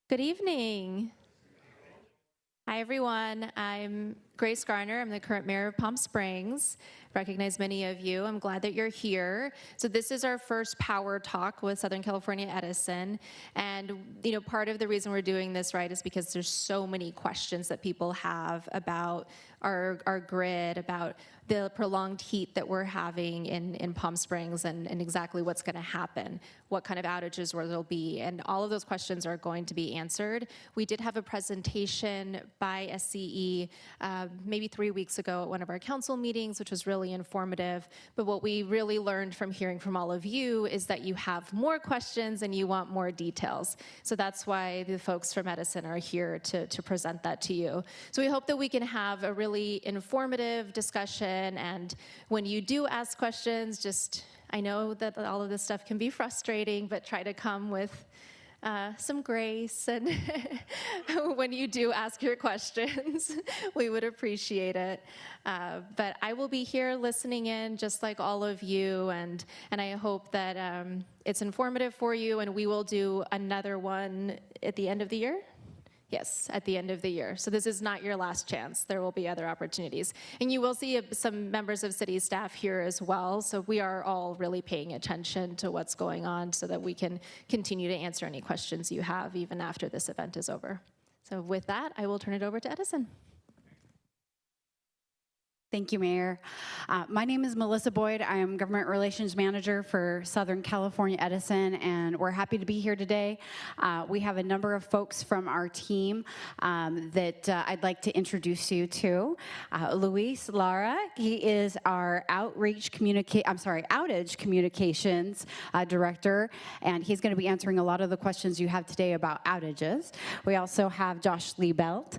Good evening. Hi, everyone. I'm Grace Garner. I'm the current mayor of Palm Springs. Recognize many of you. I'm glad that you're here. So this is our first power talk with Southern California Edison. And, part of the reason we're doing this, right, is because there's so many questions that people have about our grid, about the prolonged heat that we're having in Palm Springs and exactly what's going to happen, what kind of outages there'll be, and all of those questions are going to be answered. We did have a presentation by SCE maybe 3 weeks ago at one of our council meetings, which was really informative, but what we really learned from hearing from all of you is that you have more questions and you want more details. So that's why the folks from Edison are here to present that to you. So we hope that we can have a really informative discussion, and when you do ask questions, I know that all of this stuff can be frustrating, but try to come with some grace, and when you do ask your questions, we would appreciate it. But I will be here listening in just like all of you, and I hope that it's informative for you, and we will do another one at the end of the year. Yes, at the end of the year. So this is not your last chance. There will be other opportunities. And you will see some members of city staff here as well. So we are all really paying attention to what's going on so that we can continue to answer any questions you have even after this event is over. So with that, I will turn it over to Edison. Thank you, Mayor. My name is Melissa Boyd. I am Government Relations Manager for Southern California Edison, and we're happy to be here today. We have a number of folks from our team that I'd like to introduce you to. Luis Lara, he is our outage communications director, and he's going to be answering a lot of the questions you have today about outages. We also have Josh Liebelt.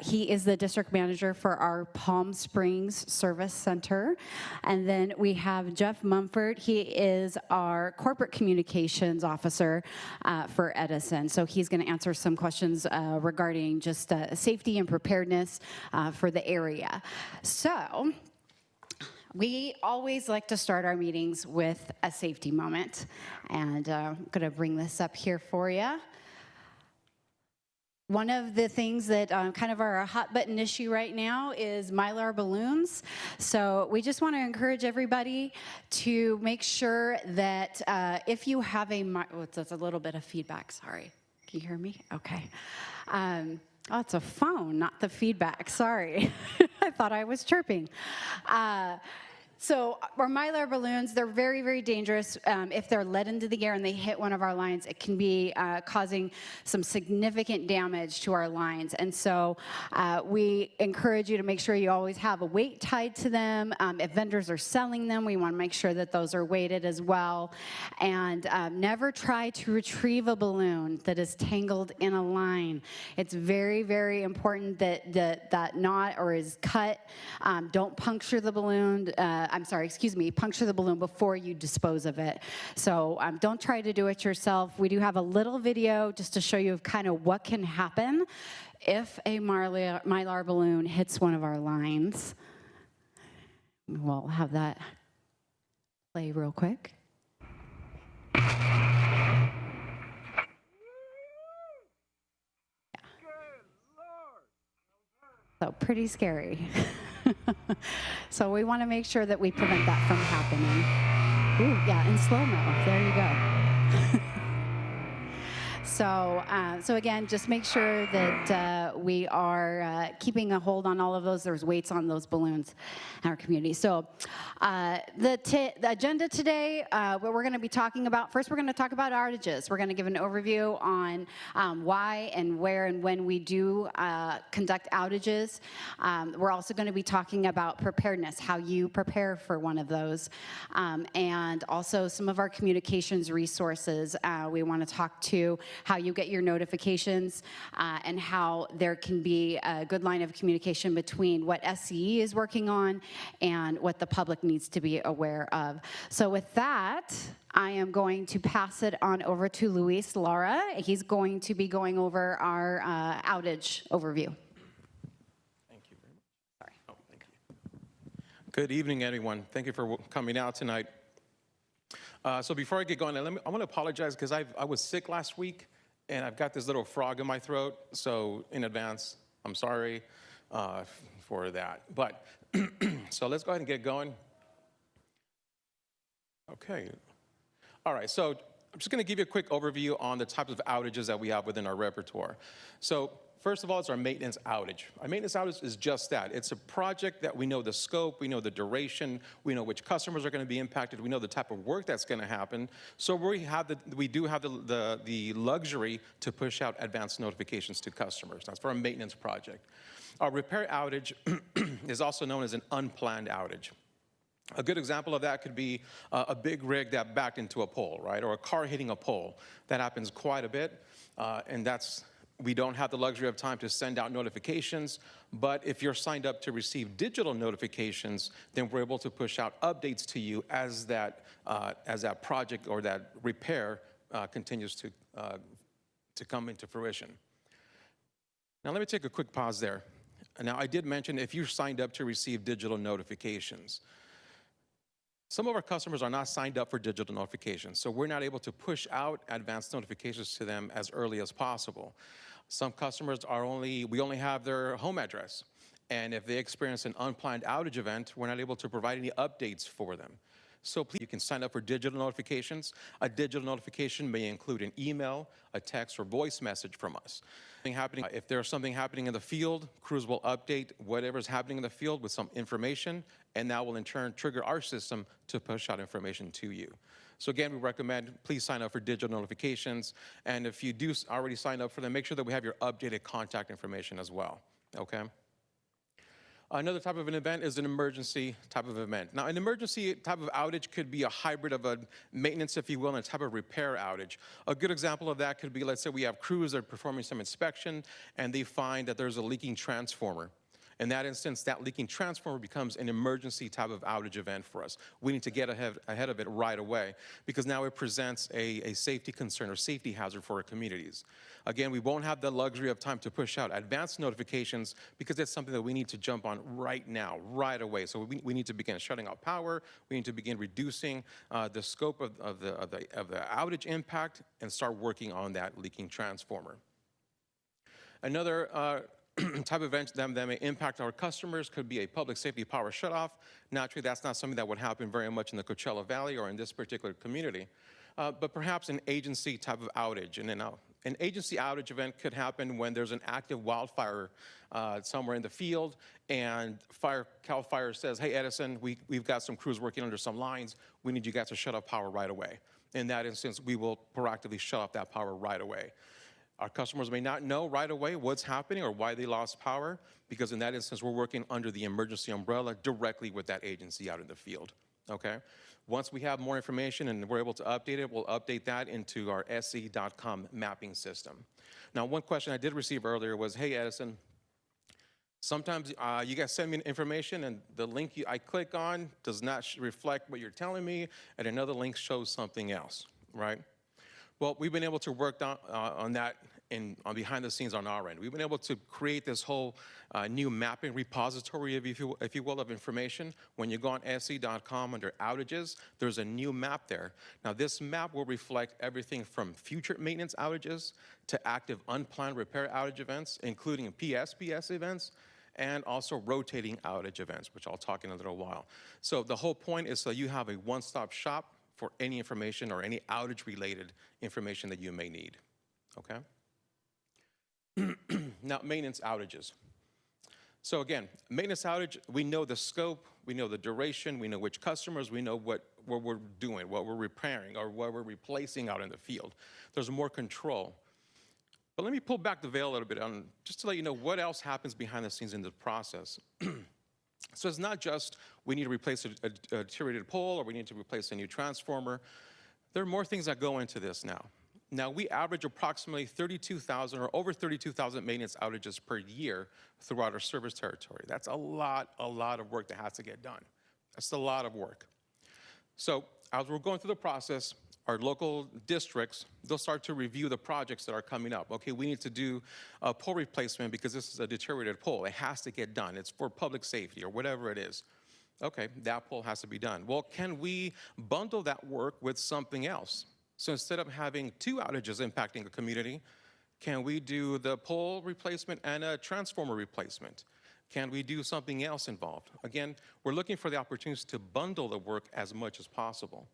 He is the district manager for our Palm Springs Service Center. And then we have Jeff Mumford. He is our corporate communications officer for Edison. So he's going to answer some questions regarding just safety and preparedness for the area. So we always like to start our meetings with a safety moment. And I'm going to bring this up here for you. One of the things that kind of are a hot button issue right now is Mylar balloons. So we just want to encourage everybody to make sure that if you have that's a little bit of feedback, sorry. Can you hear me? Okay. Oh, it's a phone, not the feedback, sorry. I thought I was chirping. So our Mylar balloons, they're very, very dangerous. If they're let into the air and they hit one of our lines, it can be causing some significant damage to our lines. And so we encourage you to make sure you always have a weight tied to them. If vendors are selling them, we want to make sure that those are weighted as well. And never try to retrieve a balloon that is tangled in a line. It's very, very important that that knot or is cut. Don't puncture the balloon. Puncture the balloon before you dispose of it. So don't try to do it yourself. We do have a little video just to show you kind of what can happen if a Mylar balloon hits one of our lines. We'll have that play real quick. Yeah. So pretty scary. So we want to make sure that we prevent that from happening. Ooh, yeah, in slow-mo. There you go. So again, just make sure that we are keeping a hold on all of those. There's weights on those balloons in our community. So the agenda today, what we're going to be talking about, first we're going to talk about outages. We're going to give an overview on why and where and when we do conduct outages. We're also going to be talking about preparedness, how you prepare for one of those, and also some of our communications resources. We want to talk to how you get your notifications, and how there can be a good line of communication between what SCE is working on and what the public needs to be aware of. So with that, I am going to pass it on over to Luis Lara. He's going to be going over our outage overview. Thank you very much. Sorry. Oh, thank you. Good evening, everyone. Thank you for coming out tonight. So before I get going, I want to apologize because I was sick last week. and I've got this little frog in my throat, so in advance, I'm sorry for that. But, so let's go ahead and get going. Okay. All right, so I'm just going to give you a quick overview on the types of outages that we have within our repertoire. So first of all, it's our maintenance outage. Our maintenance outage is just that. It's a project that we know the scope, we know the duration, we know which customers are going to be impacted, we know the type of work that's going to happen. So we do have the luxury to push out advanced notifications to customers. That's for a maintenance project. Our repair outage is also known as an unplanned outage. A good example of that could be a big rig that backed into a pole, right? Or a car hitting a pole. That happens quite a bit, and we don't have the luxury of time to send out notifications, but if you're signed up to receive digital notifications, then we're able to push out updates to you as that project or that repair continues to come into fruition. Now let me take a quick pause there. Now I did mention if you're signed up to receive digital notifications. Some of our customers are not signed up for digital notifications, so we're not able to push out advanced notifications to them as early as possible. Some customers we only have their home address, and if they experience an unplanned outage event, we're not able to provide any updates for them. So please, you can sign up for digital notifications. A digital notification may include an email, a text, or voice message from us. If there's something happening in the field, crews will update whatever's happening in the field with some information, and that will in turn trigger our system to push out information to you. So again, we recommend please sign up for digital notifications, and if you do already sign up for them, make sure that we have your updated contact information as well, okay? Another type of an event is an emergency type of event. Now, an emergency type of outage could be a hybrid of a maintenance, if you will, and a type of repair outage. A good example of that could be, let's say we have crews that are performing some inspection, and they find that there's a leaking transformer. In that instance, that leaking transformer becomes an emergency type of outage event for us. We need to get ahead of it right away because now it presents a safety concern or safety hazard for our communities. Again, we won't have the luxury of time to push out advanced notifications because it's something that we need to jump on right now, right away. So we need to begin shutting out power. We need to begin reducing the scope of the outage impact and start working on that leaking transformer. Another type of event that may impact our customers could be a public safety power shutoff. Naturally, that's not something that would happen very much in the Coachella Valley or in this particular community, but perhaps an agency type of outage. And then an agency outage event could happen when there's an active wildfire somewhere in the field, and CAL FIRE says, hey, Edison, we've got some crews working under some lines. We need you guys to shut off power right away. In that instance, we will proactively shut off that power right away. Our customers may not know right away what's happening or why they lost power, because in that instance, we're working under the emergency umbrella directly with that agency out in the field, okay? Once we have more information and we're able to update it, we'll update that into our SE.com mapping system. Now, one question I did receive earlier was, hey, Edison, sometimes you guys send me information and the link I click on does not reflect what you're telling me, and another link shows something else, right? Well, we've been able to work on that on behind the scenes on our end. We've been able to create this whole new mapping repository, if you will, of information. When you go on SE.com under outages, there's a new map there. Now, this map will reflect everything from future maintenance outages to active unplanned repair outage events, including PSPS events, and also rotating outage events, which I'll talk in a little while. So the whole point is so you have a one-stop shop for any information or any outage-related information that you may need, okay? Now, maintenance outages. So again, maintenance outage, we know the scope, we know the duration, we know which customers, we know what we're doing, what we're repairing, or what we're replacing out in the field. There's more control. But let me pull back the veil a little bit just to let you know what else happens behind the scenes in the process. So it's not just we need to replace a deteriorated pole or we need to replace a new transformer. There are more things that go into this now. Now, we average approximately 32,000 or over 32,000 maintenance outages per year throughout our service territory. That's a lot of work that has to get done. That's a lot of work. So as we're going through the process, our local districts, they'll start to review the projects that are coming up. Okay, we need to do a pole replacement because this is a deteriorated pole. It has to get done. It's for public safety or whatever it is. Okay, that pole has to be done. Well, can we bundle that work with something else? So instead of having two outages impacting a community, Can we do the pole replacement and a transformer replacement? Can we do something else involved? Again, we're looking for the opportunities to bundle the work as much as possible.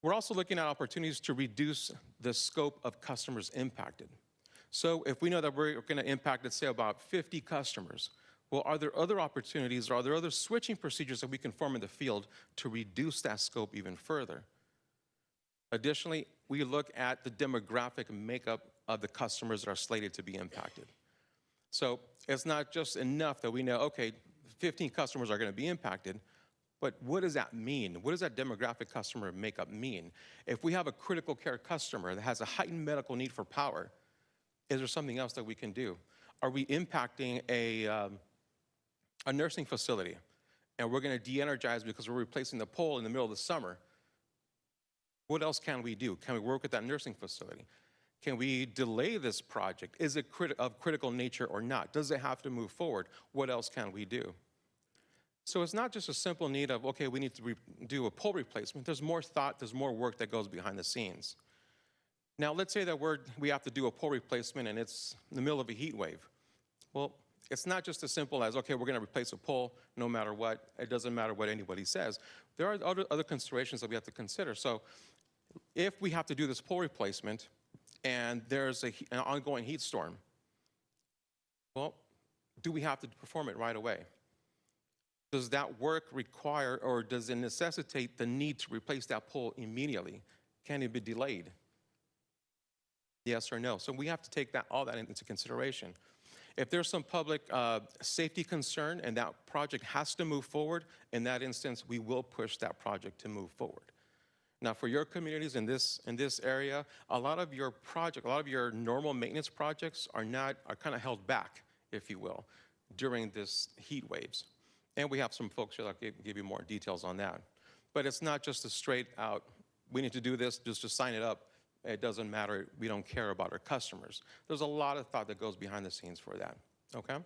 We're also looking at opportunities to reduce the scope of customers impacted. So if we know that we're going to impact, let's say, about 50 customers, well, are there other opportunities or are there other switching procedures that we can form in the field to reduce that scope even further? Additionally, we look at the demographic makeup of the customers that are slated to be impacted. So it's not just enough that we know, okay, 15 customers are going to be impacted, but what does that mean? What does that demographic customer makeup mean? If we have a critical care customer that has a heightened medical need for power, is there something else that we can do? Are we impacting a nursing facility and we're going to de-energize because we're replacing the pole in the middle of the summer? What else can we do? Can we work with that nursing facility? Can we delay this project? Is it of critical nature or not? Does it have to move forward? What else can we do? So it's not just a simple need of, okay, we need to do a pole replacement. There's more thought, there's more work that goes behind the scenes. Now, let's say that we have to do a pole replacement and it's in the middle of a heat wave. Well, it's not just as simple as, okay, we're going to replace a pole no matter what. It doesn't matter what anybody says. There are other considerations that we have to consider. So if we have to do this pole replacement and there's an ongoing heat storm, well, do we have to perform it right away? Does that work require or does it necessitate the need to replace that pole immediately? Can it be delayed? Yes or no? So we have to take all that into consideration. If there's some public safety concern and that project has to move forward, in that instance, we will push that project to move forward. Now, for your communities in this area, a lot of your normal maintenance projects are kind of held back, if you will, during this heat waves. And we have some folks here that will give you more details on that. But it's not just a straight out, we need to do this, just to sign it up. It doesn't matter, we don't care about our customers. There's a lot of thought that goes behind the scenes for that, okay?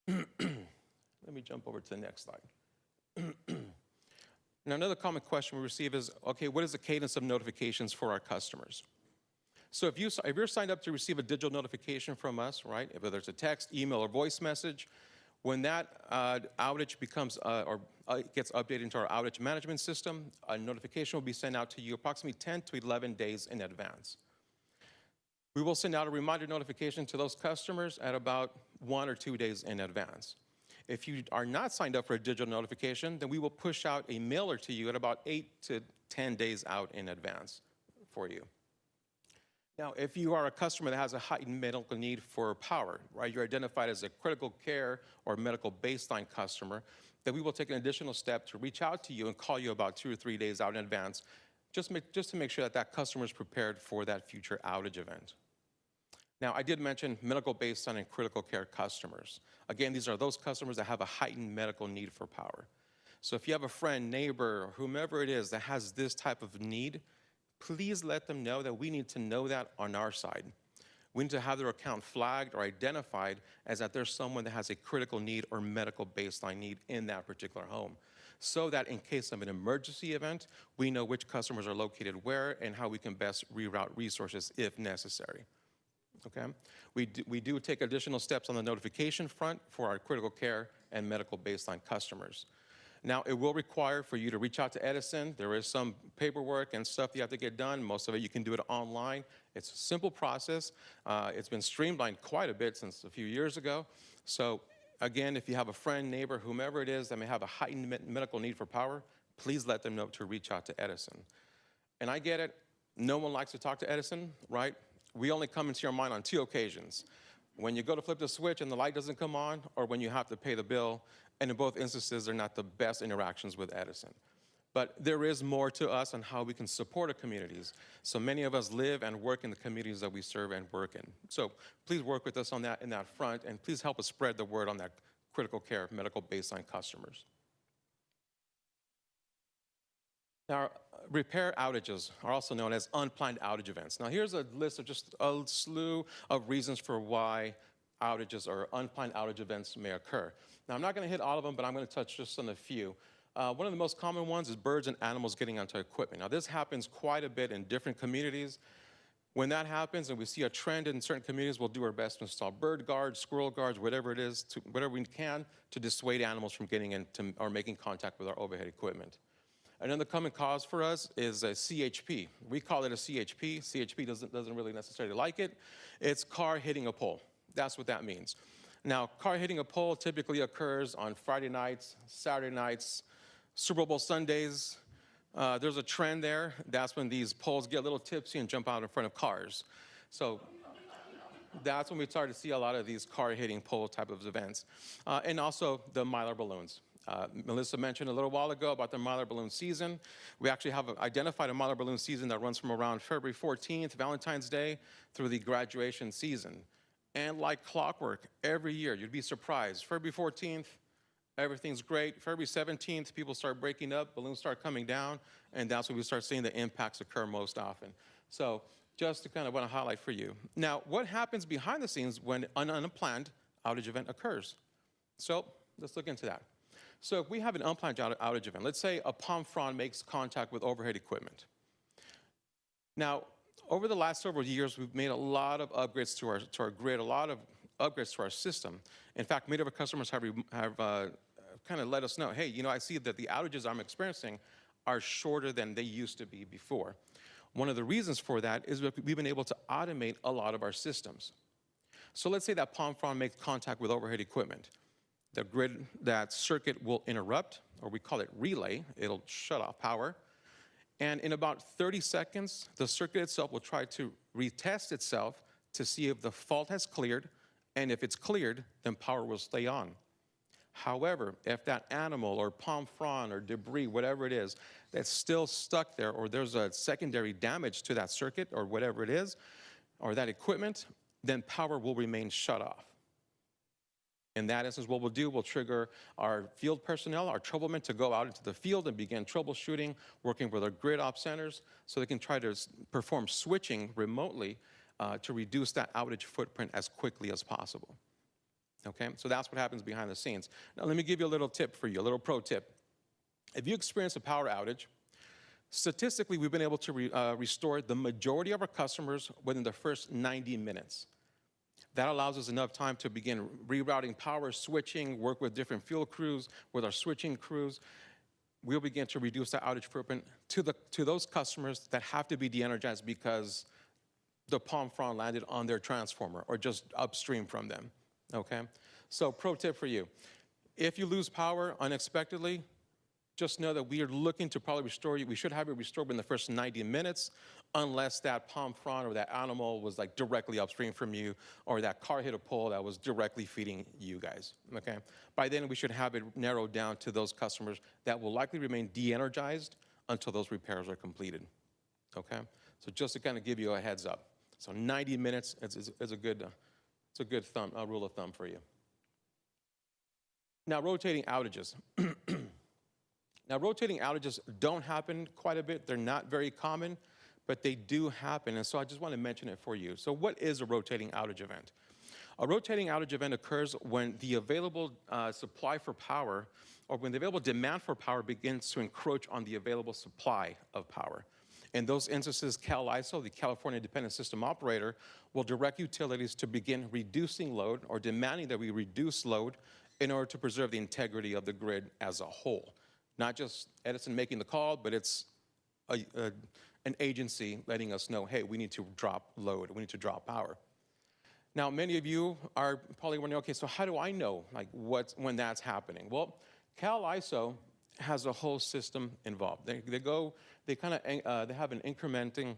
Let me jump over to the next slide. Now, another common question we receive is, okay, what is the cadence of notifications for our customers? So if you're signed up to receive a digital notification from us, right, whether it's a text, email, or voice message, when that outage gets updated into our outage management system, a notification will be sent out to you approximately 10 to 11 days in advance. We will send out a reminder notification to those customers at about 1 or 2 days in advance. If you are not signed up for a digital notification, then we will push out a mailer to you at about 8 to 10 days out in advance for you. Now, if you are a customer that has a heightened medical need for power, right, you're identified as a critical care or medical baseline customer, then we will take an additional step to reach out to you and call you about 2 or 3 days out in advance, just to make sure that that customer is prepared for that future outage event. Now, I did mention medical baseline and critical care customers. Again, these are those customers that have a heightened medical need for power. So if you have a friend, neighbor, or whomever it is that has this type of need, please let them know that we need to know that on our side. We need to have their account flagged or identified as that there's someone that has a critical need or medical baseline need in that particular home, so that in case of an emergency event, we know which customers are located where and how we can best reroute resources if necessary. Okay? We do take additional steps on the notification front for our critical care and medical baseline customers. Now, it will require for you to reach out to Edison. There is some paperwork and stuff you have to get done. Most of it, you can do it online. It's a simple process. It's been streamlined quite a bit since a few years ago. So again, if you have a friend, neighbor, whomever it is that may have a heightened medical need for power, please let them know to reach out to Edison. And I get it. No one likes to talk to Edison, right? We only come into your mind on 2 occasions. When you go to flip the switch and the light doesn't come on, or when you have to pay the bill. And in both instances, they're not the best interactions with Edison. But there is more to us on how we can support our communities. So many of us live and work in the communities that we serve and work in. So please work with us on that in that front, and please help us spread the word on that critical care medical baseline customers. Now, repair outages are also known as unplanned outage events. Now, here's a list of just a slew of reasons for why outages or unplanned outage events may occur. Now, I'm not going to hit all of them, but I'm going to touch just on a few. One of the most common ones is birds and animals getting onto equipment. Now, this happens quite a bit in different communities. When that happens and we see a trend in certain communities, we'll do our best to install bird guards, squirrel guards, whatever it is, whatever we can to dissuade animals from getting into or making contact with our overhead equipment. Another common cause for us is a CHP. We call it a CHP. CHP doesn't really necessarily like it. It's car hitting a pole. That's what that means. Now, car hitting a pole typically occurs on Friday nights, Saturday nights, Super Bowl Sundays. There's a trend there. That's when these poles get a little tipsy and jump out in front of cars. So that's when we start to see a lot of these car hitting pole type of events. And also the Mylar balloons. Melissa mentioned a little while ago about the Mylar balloon season. We actually have identified a Mylar balloon season that runs from around February 14th, Valentine's Day, through the graduation season. And like clockwork, every year, you'd be surprised. February 14th, everything's great. February 17th, people start breaking up, balloons start coming down, and that's when we start seeing the impacts occur most often. So just to kind of want to highlight for you. Now, what happens behind the scenes when an unplanned outage event occurs? So let's look into that. So if we have an unplanned outage event, let's say a palm frond makes contact with overhead equipment. Now, over the last several years, we've made a lot of upgrades to our grid, a lot of upgrades to our system. In fact, many of our customers have kind of let us know, hey, you know, I see that the outages I'm experiencing are shorter than they used to be before. One of the reasons for that is we've been able to automate a lot of our systems. So let's say that palm frond makes contact with overhead equipment. The grid, that circuit will interrupt, or we call it relay. It'll shut off power. And in about 30 seconds, the circuit itself will try to retest itself to see if the fault has cleared. And if it's cleared, then power will stay on. However, if that animal or palm frond or debris, whatever it is, that's still stuck there, or there's a secondary damage to that circuit or whatever it is, or that equipment, then power will remain shut off. In that instance, what we'll do, we'll trigger our field personnel, our troublemen, to go out into the field and begin troubleshooting, working with our grid op centers, so they can try to perform switching remotely to reduce that outage footprint as quickly as possible. Okay, so that's what happens behind the scenes. Now, let me give you a little tip for you, a little pro tip. If you experience a power outage, statistically, we've been able to restore the majority of our customers within the first 90 minutes. That allows us enough time to begin rerouting power, switching, work with different field crews, with our switching crews. We'll begin to reduce that outage footprint to those customers that have to be de-energized because the palm frond landed on their transformer or just upstream from them, okay? So pro tip for you, if you lose power unexpectedly, just know that we are looking to probably restore you. We should have it restored in the first 90 minutes, unless that palm frond or that animal was like directly upstream from you, or that car hit a pole that was directly feeding you guys, okay? By then, we should have it narrowed down to those customers that will likely remain de-energized until those repairs are completed, okay? So just to kind of give you a heads up. So 90 minutes is a good rule of thumb for you. Now, rotating outages. Now, rotating outages don't happen quite a bit. They're not very common, but they do happen, and so I just want to mention it for you. So what is a rotating outage event? A rotating outage event occurs when the available supply for power, or when the available demand for power begins to encroach on the available supply of power. In those instances, CAISO, the California Independent System Operator, will direct utilities to begin reducing load or demanding that we reduce load in order to preserve the integrity of the grid as a whole. Not just Edison making the call, but it's an agency letting us know, hey, we need to drop load, we need to drop power. Now, many of you are probably wondering, okay, so how do I know like when that's happening? Well, CAISO has a whole system involved. They have an incrementing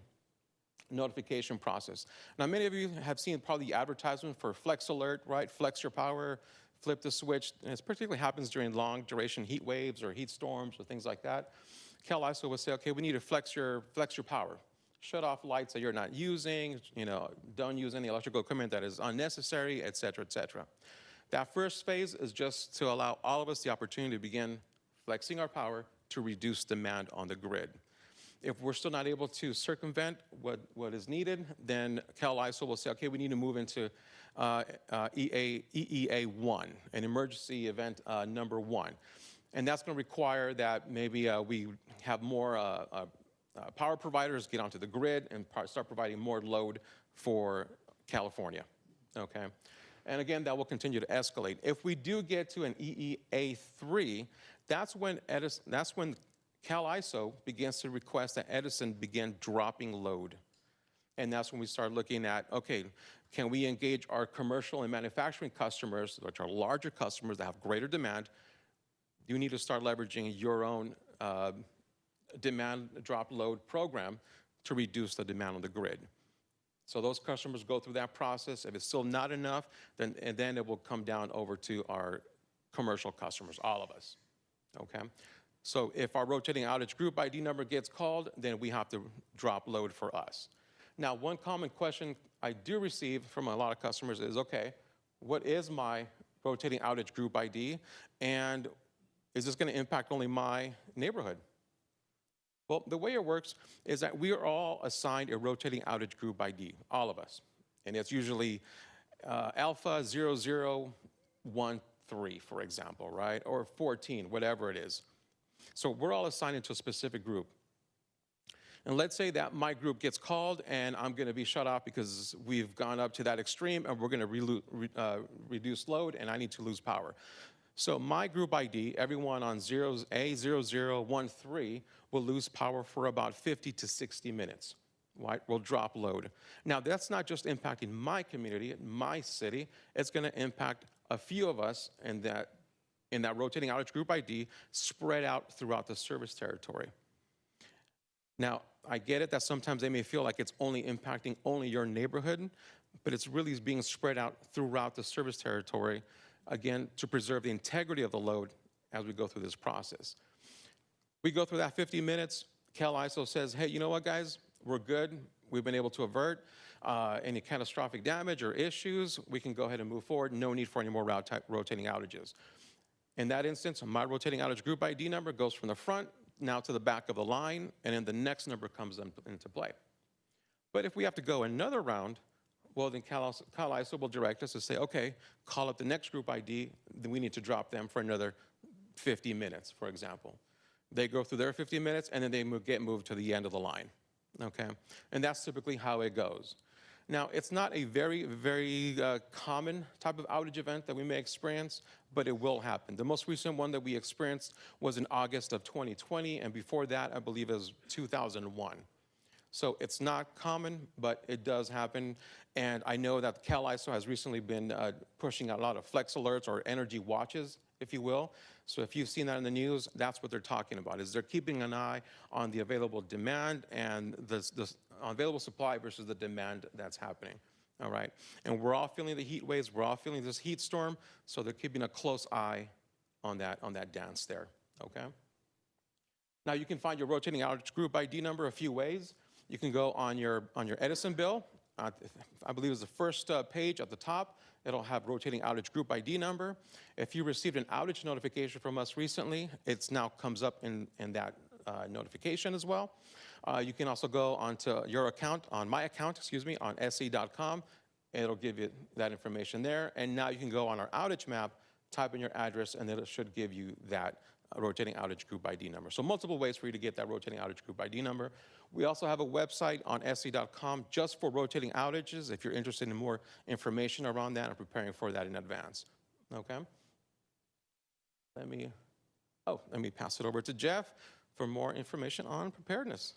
notification process. Now, many of you have seen probably the advertisement for Flex Alert, right? Flex your power, flip the switch, and it particularly happens during long duration heat waves or heat storms or things like that. CAISO will say, okay, we need to flex your power. Shut off lights that you're not using, you know, don't use any electrical equipment that is unnecessary, et cetera, et cetera. That first phase is just to allow all of us the opportunity to begin flexing our power to reduce demand on the grid. If we're still not able to circumvent what is needed, then CAISO will say, okay, we need to move into EEA1, an emergency event number 1. And that's going to require that maybe we have more power providers get onto the grid and start providing more load for California, okay? And again, that will continue to escalate. If we do get to an EEA3, that's when CalISO begins to request that Edison begin dropping load. And that's when we start looking at, okay, can we engage our commercial and manufacturing customers, which are larger customers that have greater demand? You need to start leveraging your own demand drop load program to reduce the demand on the grid. So those customers go through that process. If it's still not enough, then it will come down over to our commercial customers, all of us, okay? So if our rotating outage group ID number gets called, then we have to drop load for us. Now, one common question I do receive from a lot of customers is, okay, what is my rotating outage group ID? And is this going to impact only my neighborhood? Well, the way it works is that we are all assigned a rotating outage group ID, all of us. And it's usually alpha 0013, for example, right? Or 14, whatever it is. So we're all assigned into a specific group. And let's say that my group gets called and I'm going to be shut off because we've gone up to that extreme and we're going to reduce load and I need to lose power. So my group ID, everyone on A0013 will lose power for about 50 to 60 minutes. Right? We'll drop load. Now, that's not just impacting my community, my city. It's going to impact a few of us in that rotating outage group ID spread out throughout the service territory. Now, I get it that sometimes they may feel like it's only impacting only your neighborhood, but it's really being spread out throughout the service territory, again, to preserve the integrity of the load as we go through this process. We go through that 50 minutes, CalISO says, hey, you know what, guys? We're good. We've been able to avert any catastrophic damage or issues. We can go ahead and move forward. No need for any more rotating outages. In that instance, my rotating outage group ID number goes from the front now to the back of the line, and then the next number comes into play. But if we have to go another round, well, then CalISO will direct us to say, okay, call up the next group ID, then we need to drop them for another 50 minutes, for example. They go through their 50 minutes, and then they get moved to the end of the line, okay? And that's typically how it goes. Now, it's not a very, very common type of outage event that we may experience, but it will happen. The most recent one that we experienced was in August of 2020, and before that, I believe it was 2001. So it's not common, but it does happen. And I know that CalISO has recently been pushing out a lot of flex alerts or energy watches, if you will. So if you've seen that in the news, that's what they're talking about, is they're keeping an eye on the available demand and the available supply versus the demand that's happening, all right? And we're all feeling the heat waves, we're all feeling this heat storm, so they're keeping a close eye on that dance there, okay? Now you can find your rotating outage group ID number a few ways. You can go on your Edison bill. I believe it's the first page at the top. It'll have rotating outage group ID number. If you received an outage notification from us recently, it now comes up in that notification as well. You can also go onto your account, on my account, excuse me, on se.com. It'll give you that information there. And now you can go on our outage map, type in your address, and then it should give you that rotating outage group ID number. So multiple ways for you to get that rotating outage group ID number. We also have a website on se.com just for rotating outages if you're interested in more information around that and preparing for that in advance, okay? Let me pass it over to Jeff for more information on preparedness.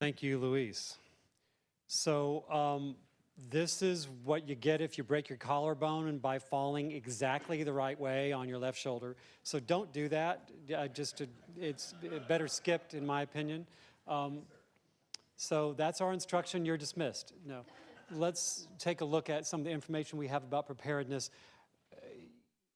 Thank you, Luis. So this is what you get if you break your collarbone and by falling exactly the right way on your left shoulder. So don't do that. It's better skipped, in my opinion. So that's our instruction. You're dismissed. No. Let's take a look at some of the information we have about preparedness.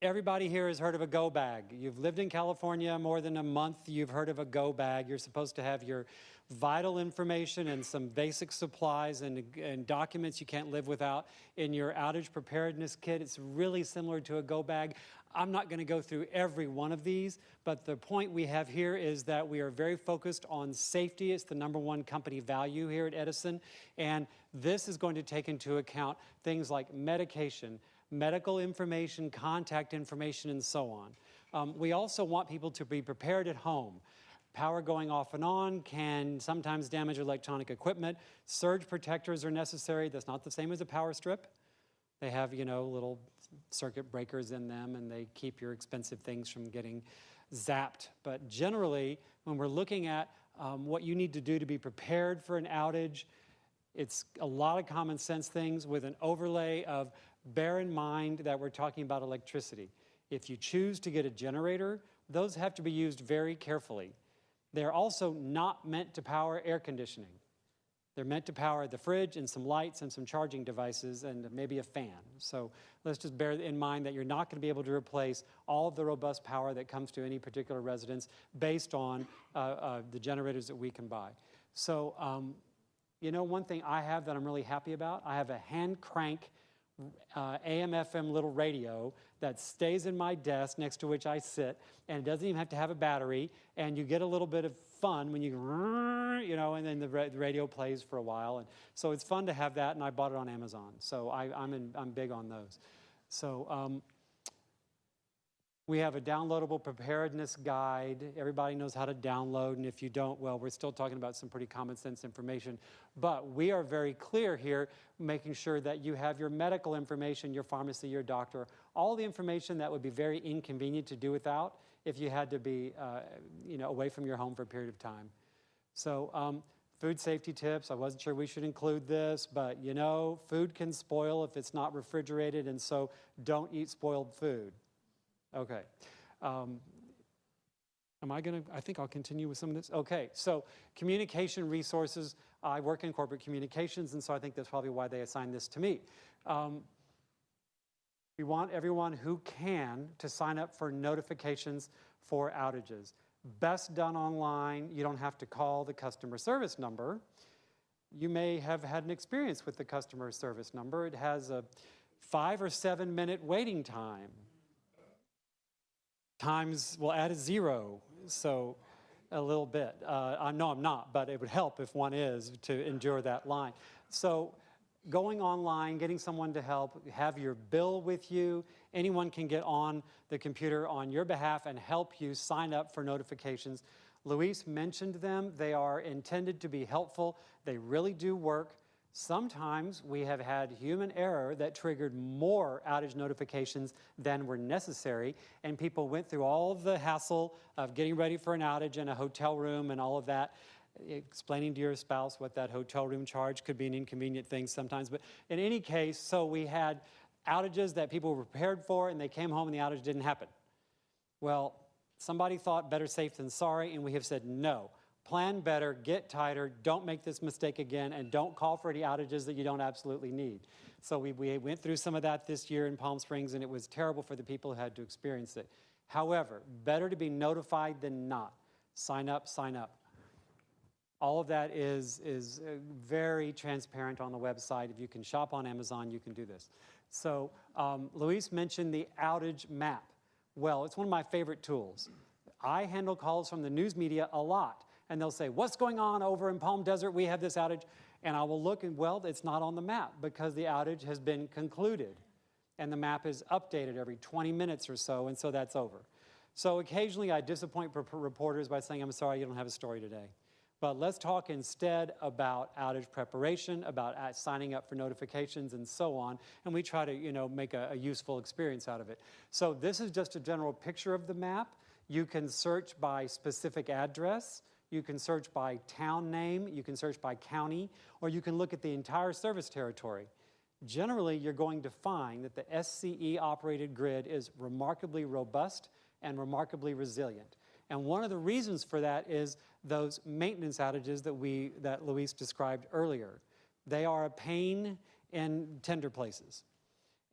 Everybody here has heard of a go bag. You've lived in California more than a month, you've heard of a go bag. You're supposed to have your vital information and some basic supplies and documents you can't live without in your outage preparedness kit. It's really similar to a go bag. I'm not going to go through every one of these, but the point we have here is that we are very focused on safety. It's the #1 company value here at Edison, and this is going to take into account things like medication, medical information, contact information, and so on. We also want people to be prepared at home. Power going off and on can sometimes damage electronic equipment. Surge protectors are necessary. That's not the same as a power strip. They have, little circuit breakers in them, and they keep your expensive things from getting zapped. But generally, when we're looking at what you need to do to be prepared for an outage, it's a lot of common sense things with an overlay of bear in mind that we're talking about electricity. If you choose to get a generator, those have to be used very carefully. They're also not meant to power air conditioning. They're meant to power the fridge and some lights and some charging devices and maybe a fan. So let's just bear in mind that you're not going to be able to replace all of the robust power that comes to any particular residence based on the generators that we can buy. So, one thing I have that I'm really happy about, I have a hand crank AM/FM little radio that stays in my desk next to which I sit, and it doesn't even have to have a battery, and you get a little bit of fun when you, and then the radio plays for a while, and so it's fun to have that, and I bought it on Amazon, so I'm big on those. So we have a downloadable preparedness guide. Everybody knows how to download, and if you don't, well, we're still talking about some pretty common sense information. But we are very clear here, making sure that you have your medical information, your pharmacy, your doctor, all the information that would be very inconvenient to do without if you had to be away from your home for a period of time. So food safety tips, I wasn't sure we should include this, but food can spoil if it's not refrigerated, and so don't eat spoiled food. Okay. I think I'll continue with some of this. Okay, so communication resources. I work in corporate communications, and so I think that's probably why they assigned this to me. We want everyone who can to sign up for notifications for outages. Best done online. You don't have to call the customer service number. You may have had an experience with the customer service number. It has a 5 or 7 minute waiting time. Times, we'll add a 0, so a little bit. No, I'm not, but it would help if one is to endure that line. So going online, getting someone to help, have your bill with you. Anyone can get on the computer on your behalf and help you sign up for notifications. Luis mentioned them. They are intended to be helpful. They really do work. Sometimes we have had human error that triggered more outage notifications than were necessary, and people went through all of the hassle of getting ready for an outage in a hotel room and all of that, explaining to your spouse what that hotel room charge could be an inconvenient thing sometimes. But in any case, so we had outages that people were prepared for, and they came home and the outage didn't happen. Well, somebody thought better safe than sorry, and we have said no. Plan better, get tighter, don't make this mistake again, and don't call for any outages that you don't absolutely need. So we went through some of that this year in Palm Springs, and it was terrible for the people who had to experience it. However, better to be notified than not. Sign up, sign up. All of that is very transparent on the website. If you can shop on Amazon, you can do this. So Luis mentioned the outage map. Well, it's one of my favorite tools. I handle calls from the news media a lot. And they'll say, what's going on over in Palm Desert? We have this outage. And I will look and, well, it's not on the map because the outage has been concluded. And the map is updated every 20 minutes or so, and so that's over. So occasionally I disappoint reporters by saying, I'm sorry, you don't have a story today. But let's talk instead about outage preparation, about signing up for notifications and so on. And we try to, make a useful experience out of it. So this is just a general picture of the map. You can search by specific address. You can search by town name, you can search by county, or you can look at the entire service territory. Generally, you're going to find that the SCE-operated grid is remarkably robust and remarkably resilient. And one of the reasons for that is those maintenance outages that Luis described earlier. They are a pain in tender places.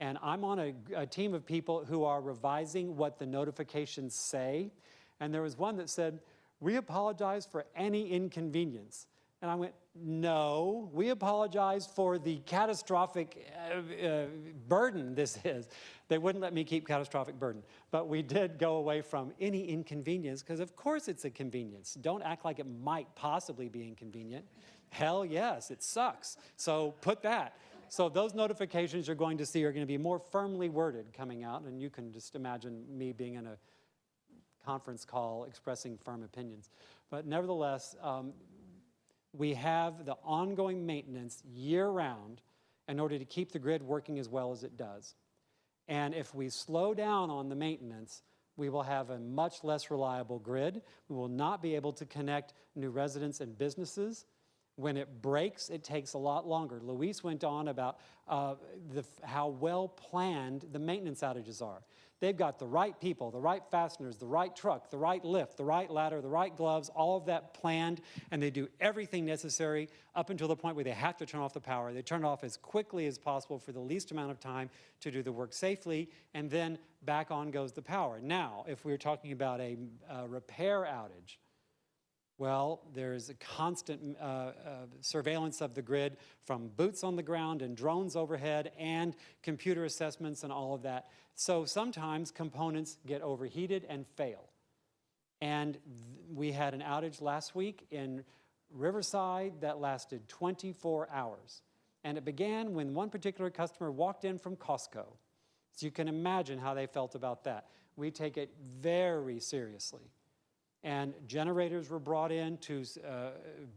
And I'm on a team of people who are revising what the notifications say. And there was one that said, we apologize for any inconvenience. And I went, no, we apologize for the catastrophic burden this is. They wouldn't let me keep catastrophic burden. But we did go away from any inconvenience, because of course it's a convenience. Don't act like it might possibly be inconvenient. Hell yes, it sucks. So put that. So those notifications you're going to see are going to be more firmly worded coming out, and you can just imagine me being in a conference call expressing firm opinions. But nevertheless, we have the ongoing maintenance year-round in order to keep the grid working as well as it does. And if we slow down on the maintenance, we will have a much less reliable grid. We will not be able to connect new residents and businesses. When it breaks, it takes a lot longer. Luis went on about how well planned the maintenance outages are. They've got the right people, the right fasteners, the right truck, the right lift, the right ladder, the right gloves, all of that planned, and they do everything necessary up until the point where they have to turn off the power. They turn it off as quickly as possible for the least amount of time to do the work safely, and then back on goes the power. Now, if we're talking about a repair outage, well, there's a constant surveillance of the grid from boots on the ground and drones overhead and computer assessments and all of that. So sometimes components get overheated and fail. And we had an outage last week in Riverside that lasted 24 hours. And it began when one particular customer walked in from Costco. So you can imagine how they felt about that. We take it very seriously. And generators were brought in to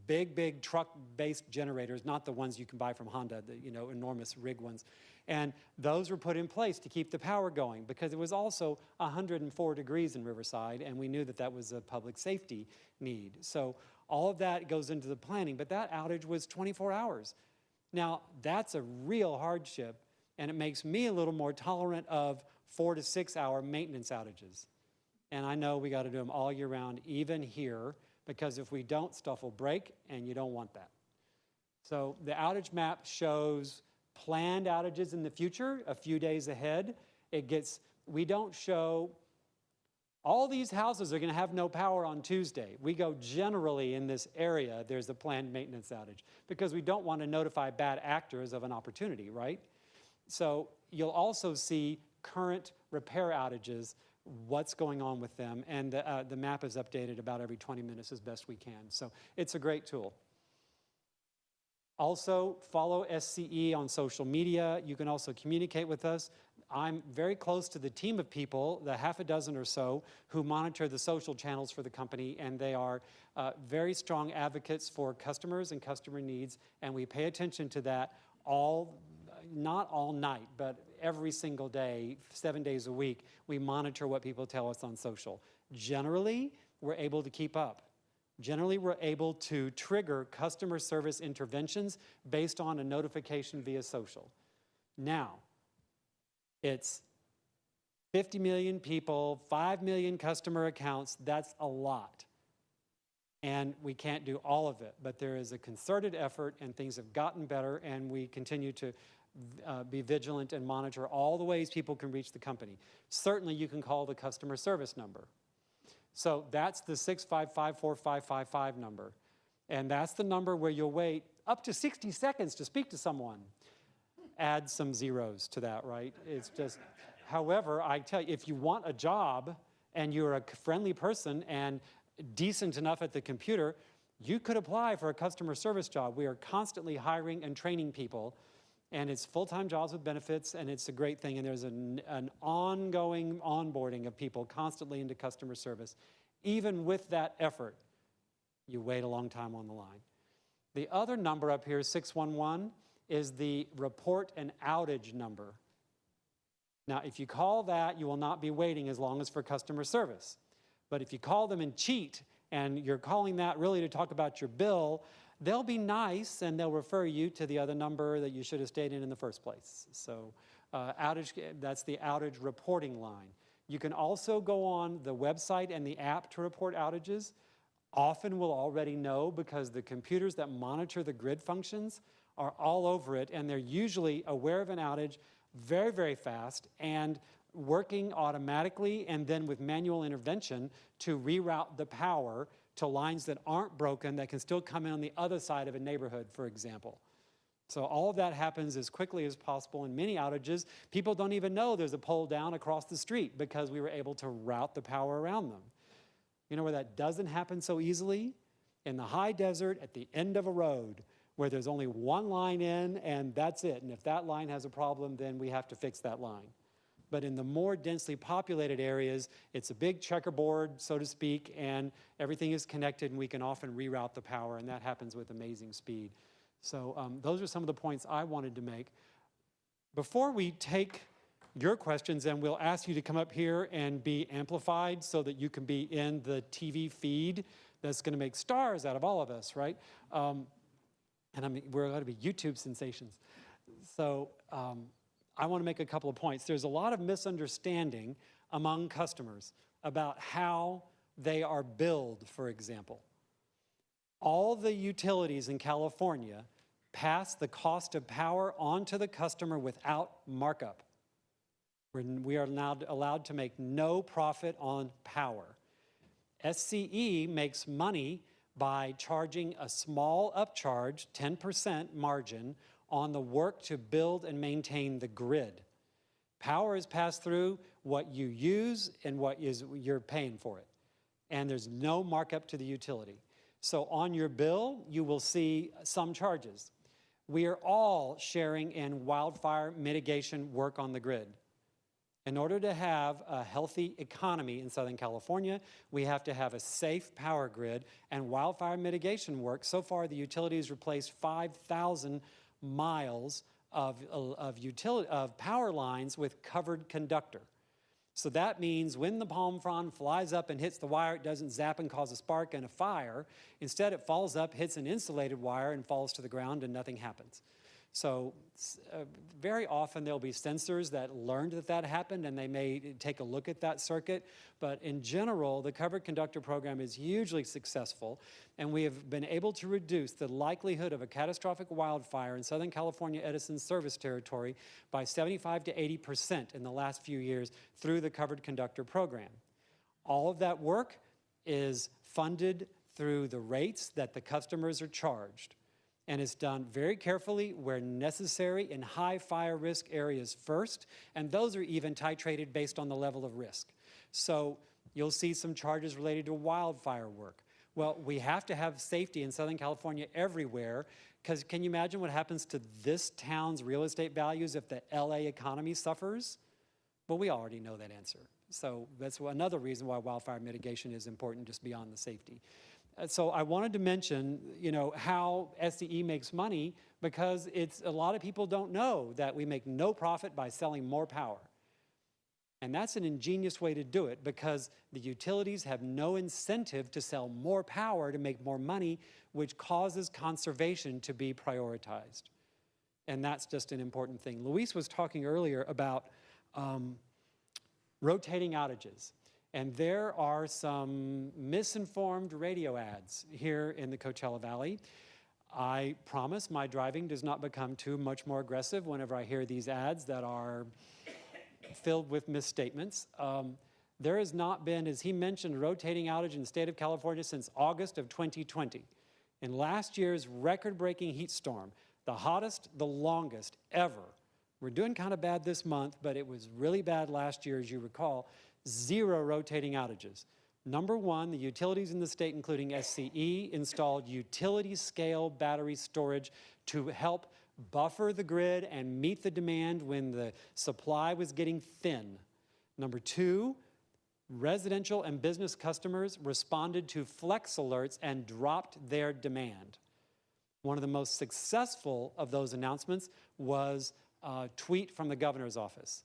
big truck-based generators, not the ones you can buy from Honda, the enormous rig ones. And those were put in place to keep the power going because it was also 104 degrees in Riverside, and we knew that that was a public safety need. So all of that goes into the planning, but that outage was 24 hours. Now, that's a real hardship, and it makes me a little more tolerant of 4 to 6 hour maintenance outages. And I know we got to do them all year round, even here, because if we don't, stuff will break, and you don't want that. So the outage map shows planned outages in the future, a few days ahead. We don't show all these houses are going to have no power on Tuesday. We go generally in this area, there's a planned maintenance outage, because we don't want to notify bad actors of an opportunity, right? So you'll also see current repair outages, what's going on with them, and the map is updated about every 20 minutes as best we can. So it's a great tool. Also, follow SCE on social media. You can also communicate with us. I'm very close to the team of people, the half a dozen or so, who monitor the social channels for the company, and they are very strong advocates for customers and customer needs, and we pay attention to that not all night, but every single day, 7 days a week, we monitor what people tell us on social. Generally, we're able to keep up. Generally, we're able to trigger customer service interventions based on a notification via social. Now, it's 50 million people, 5 million customer accounts, that's a lot. And we can't do all of it, but there is a concerted effort and things have gotten better, and we continue to be vigilant and monitor all the ways people can reach the company. Certainly, you can call the customer service number. So that's the 655-4555 number. And that's the number where you'll wait up to 60 seconds to speak to someone. Add some zeros to that, right? It's just, however, I tell you, if you want a job and you're a friendly person and decent enough at the computer, you could apply for a customer service job. We are constantly hiring and training people, and it's full-time jobs with benefits, and it's a great thing, and there's an ongoing onboarding of people constantly into customer service. Even with that effort, you wait a long time on the line. The other number up here, 611, is the report and outage number. Now, if you call that, you will not be waiting as long as for customer service. But if you call them and cheat, and you're calling that really to talk about your bill, they'll be nice and they'll refer you to the other number that you should have stayed in the first place. So that's the outage reporting line. You can also go on the website and the app to report outages. Often we'll already know because the computers that monitor the grid functions are all over it, and they're usually aware of an outage very, very fast and working automatically and then with manual intervention to reroute the power to lines that aren't broken that can still come in on the other side of a neighborhood, for example. So all of that happens as quickly as possible. In many outages, people don't even know there's a pole down across the street because we were able to route the power around them. You know where that doesn't happen so easily? In the high desert at the end of a road where there's only one line in and that's it. And if that line has a problem, then we have to fix that line. But in the more densely populated areas, it's a big checkerboard, so to speak, and everything is connected, and we can often reroute the power, and that happens with amazing speed. So those are some of the points I wanted to make. Before we take your questions, and we'll ask you to come up here and be amplified so that you can be in the TV feed that's going to make stars out of all of us, right? And I mean, we're going to be YouTube sensations. So I want to make a couple of points. There's a lot of misunderstanding among customers about how they are billed, for example. All the utilities in California pass the cost of power onto the customer without markup. We are now allowed to make no profit on power. SCE makes money by charging a small upcharge, 10% margin, on the work to build and maintain the grid. Power is passed through what you use and what you're paying for it. And there's no markup to the utility. So on your bill, you will see some charges. We are all sharing in wildfire mitigation work on the grid. In order to have a healthy economy in Southern California, we have to have a safe power grid and wildfire mitigation work. So far, the utilities replaced 5,000 miles of power lines with covered conductor. So that means when the palm frond flies up and hits the wire, it doesn't zap and cause a spark and a fire. Instead, it falls up, hits an insulated wire, and falls to the ground, and nothing happens. So very often there'll be sensors that learned that happened, and they may take a look at that circuit. But in general, the covered conductor program is hugely successful, and we have been able to reduce the likelihood of a catastrophic wildfire in Southern California Edison service territory by 75 to 80% in the last few years through the covered conductor program. All of that work is funded through the rates that the customers are charged, and it's done very carefully where necessary in high fire risk areas first, and those are even titrated based on the level of risk. So you'll see some charges related to wildfire work. Well, we have to have safety in Southern California everywhere, because can you imagine what happens to this town's real estate values if the LA economy suffers? Well, we already know that answer. So that's another reason why wildfire mitigation is important, just beyond the safety. So I wanted to mention, how SCE makes money, because a lot of people don't know that we make no profit by selling more power. And that's an ingenious way to do it, because the utilities have no incentive to sell more power to make more money, which causes conservation to be prioritized. And that's just an important thing. Luis was talking earlier about rotating outages. And there are some misinformed radio ads here in the Coachella Valley. I promise my driving does not become too much more aggressive whenever I hear these ads that are filled with misstatements. There has not been, as he mentioned, a rotating outage in the state of California since August of 2020. In last year's record-breaking heat storm, the hottest, the longest ever. We're doing kind of bad this month, but it was really bad last year, as you recall. 0 rotating outages. Number one, the utilities in the state, including SCE, installed utility-scale battery storage to help buffer the grid and meet the demand when the supply was getting thin. Number two, residential and business customers responded to flex alerts and dropped their demand. One of the most successful of those announcements was a tweet from the governor's office.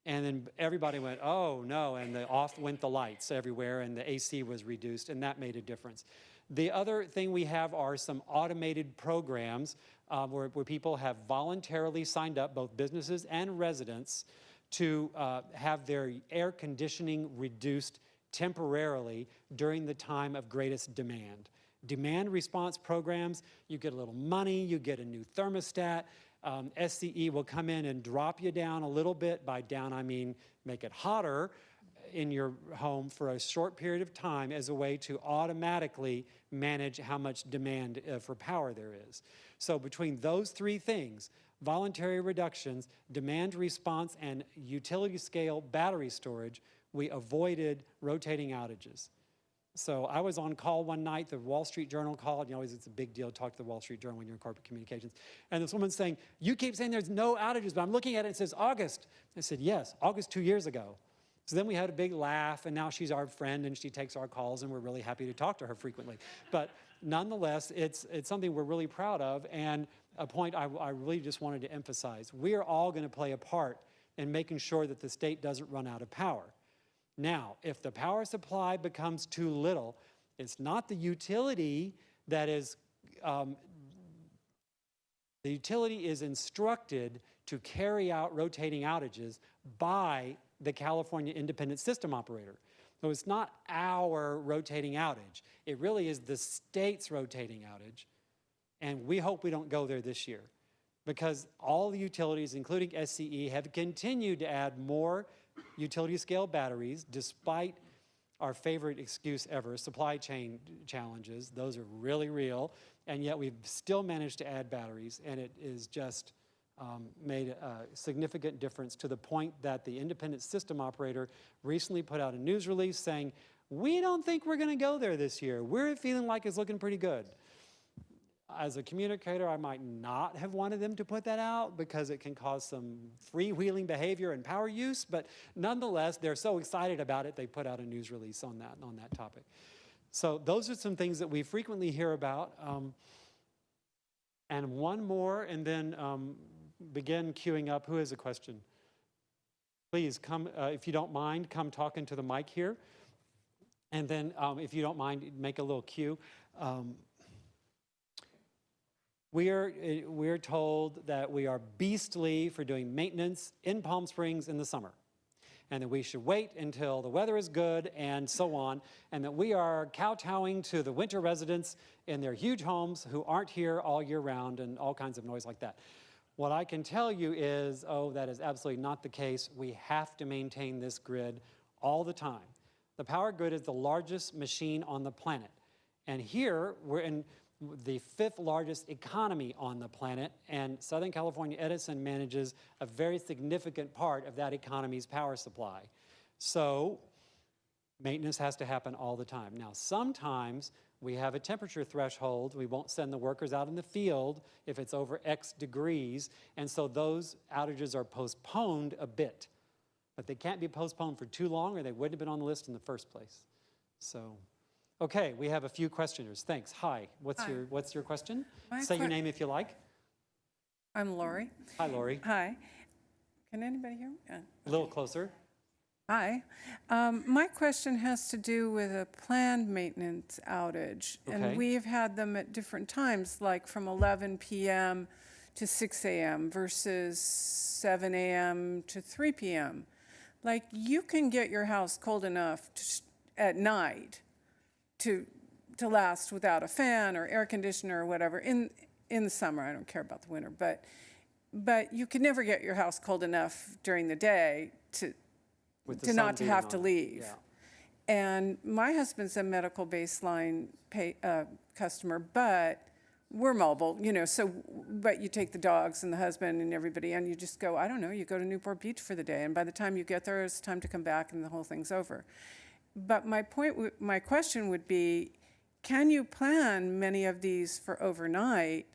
And then everybody went, oh no, and off went the lights everywhere, and the AC was reduced, and that made a difference. The other thing we have are some automated programs where people have voluntarily signed up, both businesses and residents, to have their air conditioning reduced temporarily during the time of greatest demand. Demand response programs, you get a little money, you get a new thermostat. SCE will come in and drop you down a little bit. By down, I mean make it hotter in your home for a short period of time as a way to automatically manage how much demand for power there is. So between those three things, voluntary reductions, demand response, and utility scale battery storage, we avoided rotating outages. So I was on call one night, the Wall Street Journal called. You know, it's a big deal to talk to the Wall Street Journal when you're in corporate communications. And this woman's saying, you keep saying there's no outages, but I'm looking at it, it says August. I said, yes, August 2 years ago. So then we had a big laugh, and now she's our friend, and she takes our calls, and we're really happy to talk to her frequently. But nonetheless, it's something we're really proud of, and a point I really just wanted to emphasize. We are all going to play a part in making sure that the state doesn't run out of power. Now, if the power supply becomes too little, it's not the utility that is, the utility is instructed to carry out rotating outages by the California Independent System Operator. So it's not our rotating outage. It really is the state's rotating outage. And we hope we don't go there this year, because all the utilities, including SCE, have continued to add more utility scale batteries, despite our favorite excuse ever, supply chain challenges. Those are really real, and yet we've still managed to add batteries, and it is just made a significant difference, to the point that the independent system operator recently put out a news release saying, we don't think we're going to go there this year. We're feeling like it's looking pretty good. As a communicator, I might not have wanted them to put that out, because it can cause some freewheeling behavior and power use, but nonetheless, they're so excited about it, they put out a news release on that topic. So those are some things that we frequently hear about. And one more, and then begin queuing up. Who has a question? Please come, if you don't mind, come talk into the mic here. And then if you don't mind, make a little queue. We're told that we are beastly for doing maintenance in Palm Springs in the summer, and that we should wait until the weather is good and so on, and that we are kowtowing to the winter residents in their huge homes who aren't here all year round, and all kinds of noise like that. What I can tell you is, oh, that is absolutely not the case. We have to maintain this grid all the time. The power grid is the largest machine on the planet, and here we're in the 5th largest economy on the planet, and Southern California Edison manages a very significant part of that economy's power supply. So maintenance has to happen all the time. Now, sometimes we have a temperature threshold. We won't send the workers out in the field if it's over X degrees, and so those outages are postponed a bit. But they can't be postponed for too long, or they wouldn't have been on the list in the first place. So. Okay, we have a few questioners. Thanks. Hi. What's your question? Say your name if you like. I'm Lori. Hi, Lori. Hi. Can anybody hear me? A little closer. Hi. My question has to do with a planned maintenance outage. Okay. And we've had them at different times, like from 11 p.m. to 6 a.m. versus 7 a.m. to 3 p.m. Like, you can get your house cold enough at night to last without a fan or air conditioner or whatever in the summer. I don't care about the winter, but you could never get your house cold enough during the day to not to have to leave. Yeah. And my husband's a medical baseline customer, but we're mobile, you know. So, but you take the dogs and the husband and everybody, and you just go. I don't know. You go to Newport Beach for the day, and by the time you get there, it's time to come back, and the whole thing's over. But my question would be, can you plan many of these for overnight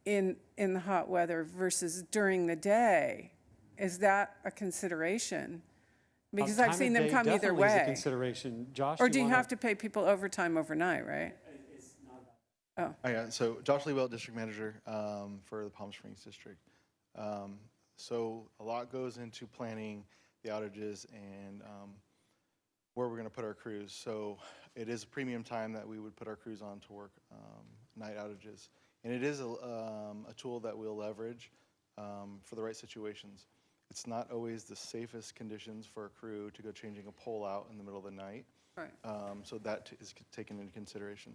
in the hot weather versus during the day? Is that a consideration? Because I've seen them come either way. Is a consideration. Josh, or do you have to pay people overtime overnight, right? It's not Oh, yeah, so Josh Leewell, District Manager for the Palm Springs District. So a lot goes into planning the outages and where we're going to put our crews. So it is a premium time that we would put our crews on to work night outages. And it is a tool that we'll leverage for the right situations. It's not always the safest conditions for a crew to go changing a pole out in the middle of the night. Right. So that is taken into consideration.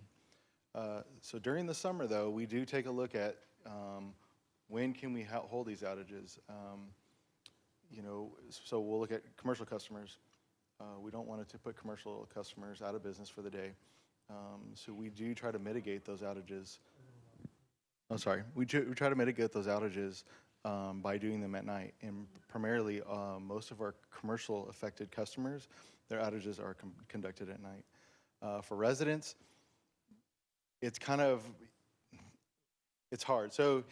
So during the summer, though, we do take a look at when can we hold these outages. You know, so we'll look at commercial customers. We don't want to put commercial customers out of business for the day. So we do try to mitigate those outages. Oh, sorry. We try to mitigate those outages by doing them at night. And primarily, most of our commercial affected customers, their outages are conducted at night. For residents, it's it's hard. So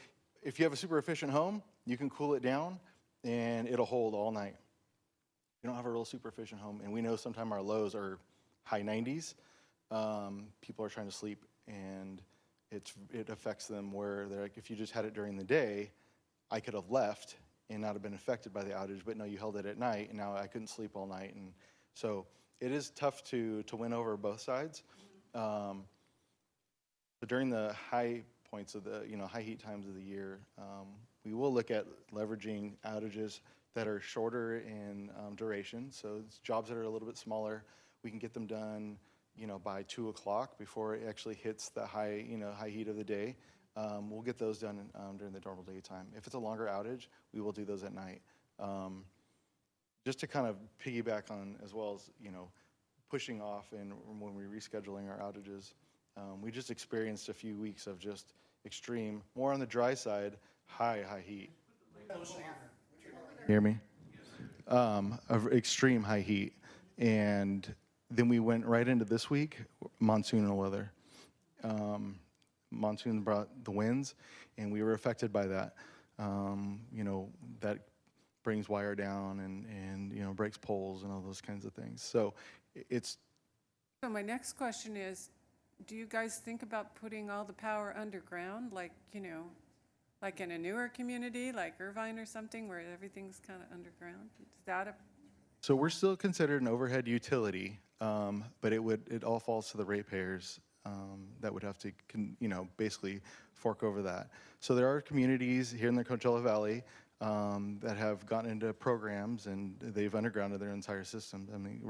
if you have a super efficient home, you can cool it down and it'll hold all night. You don't have a real super efficient home, and we know sometimes our lows are high 90s. People are trying to sleep, and it affects them where they're like, if you just had it during the day, I could have left and not have been affected by the outage, but no, you held it at night, and now I couldn't sleep all night. And so it is tough to win over both sides. But during the high points of the, high heat times of the year, we will look at leveraging outages that are shorter in duration. So it's jobs that are a little bit smaller. We can get them done, by 2 o'clock before it actually hits the high heat of the day. We'll get those done during the normal daytime. If it's a longer outage, we will do those at night. Just to kind of piggyback on, as well as, pushing off and when we're rescheduling our outages, we just experienced a few weeks of just extreme, more on the dry side, high heat. Hear me? Of extreme high heat. And then we went right into this week, monsoonal weather. Monsoon brought the winds, and we were affected by that. That brings wire down and breaks poles and all those kinds of things. So it's. So my next question is, do you guys think about putting all the power underground, like in a newer community, like Irvine or something, where everything's kind of underground? Is that a? So we're still considered an overhead utility, but it all falls to the ratepayers that would have to, basically fork over that. So there are communities here in the Coachella Valley that have gotten into programs, and they've undergrounded their entire system. I mean,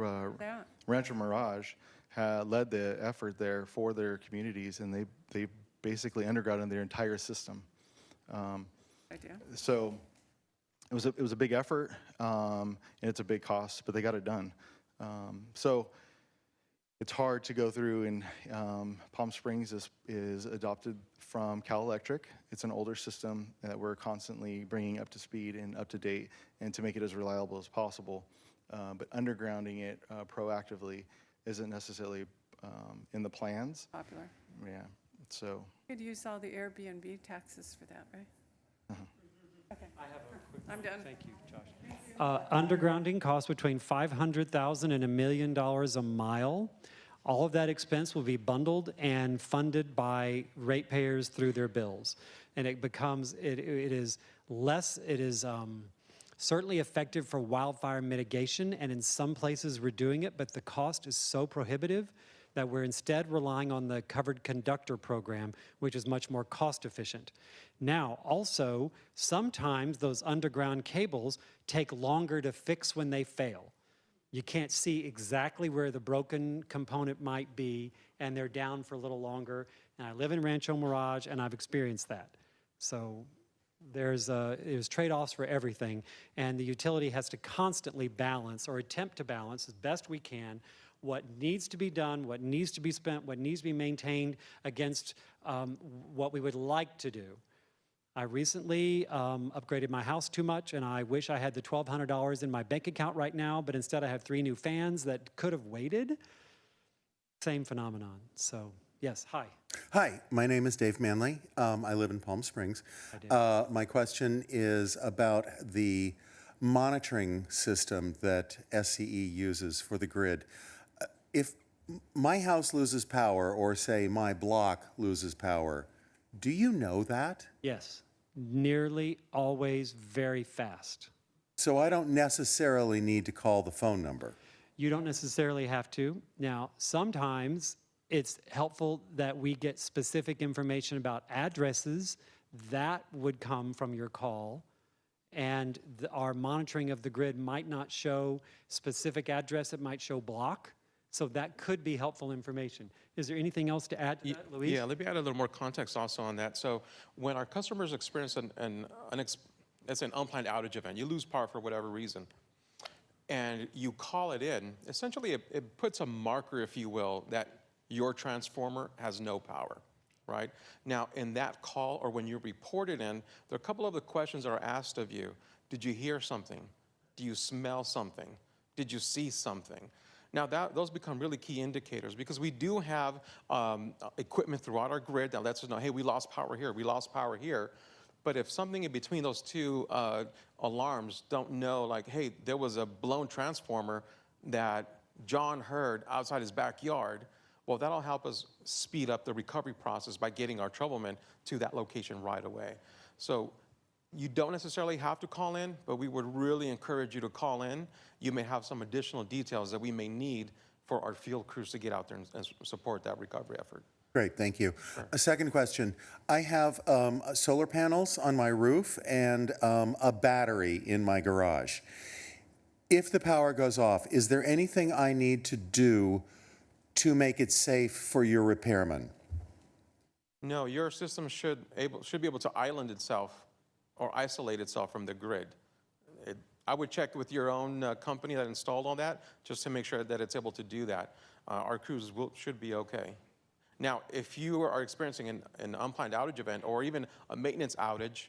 Rancho Mirage led the effort there for their communities, and they basically undergrounded their entire system. So it was a big effort, and it's a big cost, but they got it done. So it's hard to go through, and Palm Springs is adopted from Cal Electric. It's an older system that we're constantly bringing up to speed and up to date, and to make it as reliable as possible. But undergrounding it proactively isn't necessarily in the plans. Popular. Yeah, so. You could use all the Airbnb taxes for that, right? Okay. I have a quick. I'm done. Thank you, Josh. Undergrounding costs between $500,000 and $1 million a mile. All of that expense will be bundled and funded by ratepayers through their bills. And it becomes, it is certainly effective for wildfire mitigation, and in some places we're doing it, but the cost is so prohibitive that we're instead relying on the covered conductor program, which is much more cost efficient. Now, also, sometimes those underground cables take longer to fix when they fail. You can't see exactly where the broken component might be, and they're down for a little longer. And I live in Rancho Mirage, and I've experienced that. So there's trade-offs for everything, and the utility has to constantly balance, or attempt to balance as best we can, what needs to be done, what needs to be spent, what needs to be maintained against what we would like to do. I recently upgraded my house too much, and I wish I had the $1,200 in my bank account right now, but instead I have 3 new fans that could have waited. Same phenomenon. So, yes, hi. Hi, my name is Dave Manley. I live in Palm Springs. My question is about the monitoring system that SCE uses for the grid. If my house loses power, or say my block loses power, do you know that? Yes, nearly always very fast. So I don't necessarily need to call the phone number. You don't necessarily have to. Now, sometimes it's helpful that we get specific information about addresses. That would come from your call. And our monitoring of the grid might not show specific address, it might show block. So that could be helpful information. Is there anything else to add to that, Luis? Yeah, let me add a little more context also on that. So when our customers experience an unplanned outage event, you lose power for whatever reason, and you call it in, essentially it puts a marker, if you will, that your transformer has no power, right? Now, in that call, or when you report it in, there are a couple of the questions that are asked of you. Did you hear something? Do you smell something? Did you see something? Now, those become really key indicators because we do have equipment throughout our grid that lets us know, hey, we lost power here, we lost power here. But if something in between those two alarms don't know, like, hey, there was a blown transformer that John heard outside his backyard, well, that'll help us speed up the recovery process by getting our troubleman to that location right away. So you don't necessarily have to call in, but we would really encourage you to call in. You may have some additional details that we may need for our field crews to get out there and support that recovery effort. Great, thank you. A second question. I have solar panels on my roof and a battery in my garage. If the power goes off, is there anything I need to do to make it safe for your repairman? No, your system should be able to island itself or isolate itself from the grid. I would check with your own company that installed all that just to make sure that it's able to do that. Our crews should be okay. Now, if you are experiencing an unplanned outage event or even a maintenance outage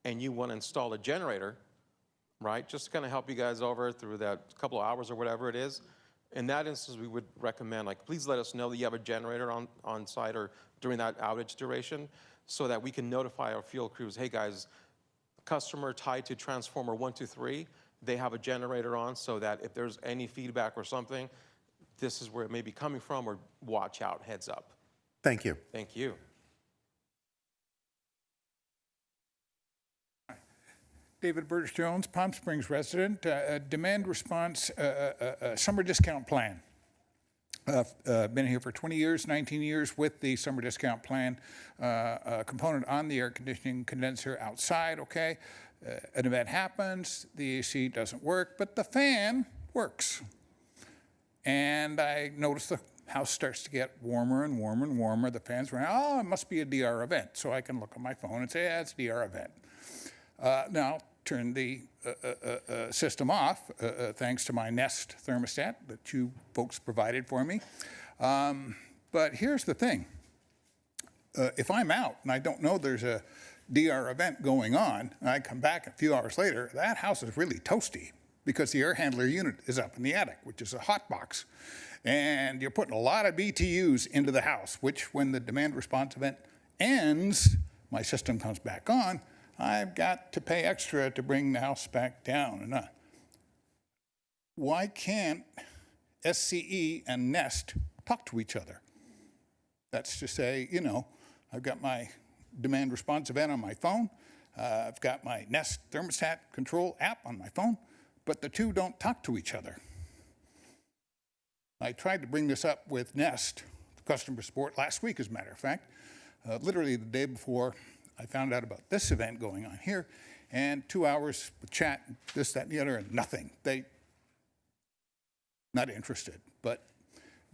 and you want to install a generator, right, just to kind of help you guys over through that couple of hours or whatever it is, in that instance, we would recommend, like, please let us know that you have a generator on site or during that outage duration so that we can notify our field crews, hey guys, customer tied to transformer 123, they have a generator on so that if there's any feedback or something, this is where it may be coming from, or watch out, heads up. Thank you. Thank you. David Burgess Jones, Palm Springs resident. Demand response summer discount plan. Been here for 20 years, 19 years with the summer discount plan component on the air conditioning condenser outside, okay? An event happens, the AC doesn't work, but the fan works. And I notice the house starts to get warmer and warmer and warmer. The fan's running, oh, it must be a DR event. So I can look on my phone and say, yeah, it's a DR event. Now, turn the system off, thanks to my Nest thermostat that you folks provided for me. But here's the thing. If I'm out and I don't know there's a DR event going on, and I come back a few hours later, that house is really toasty because the air handler unit is up in the attic, which is a hot box. And you're putting a lot of BTUs into the house, which when the demand response event ends, my system comes back on, I've got to pay extra to bring the house back down. And why can't SCE and Nest talk to each other? That's to say, you know, I've got my demand response event on my phone. I've got my Nest thermostat control app on my phone, but the two don't talk to each other. I tried to bring this up with Nest customer support last week, as a matter of fact. Literally the day before I found out about this event going on here, and 2 hours with chat, this, that, and the other, and nothing. They not interested. But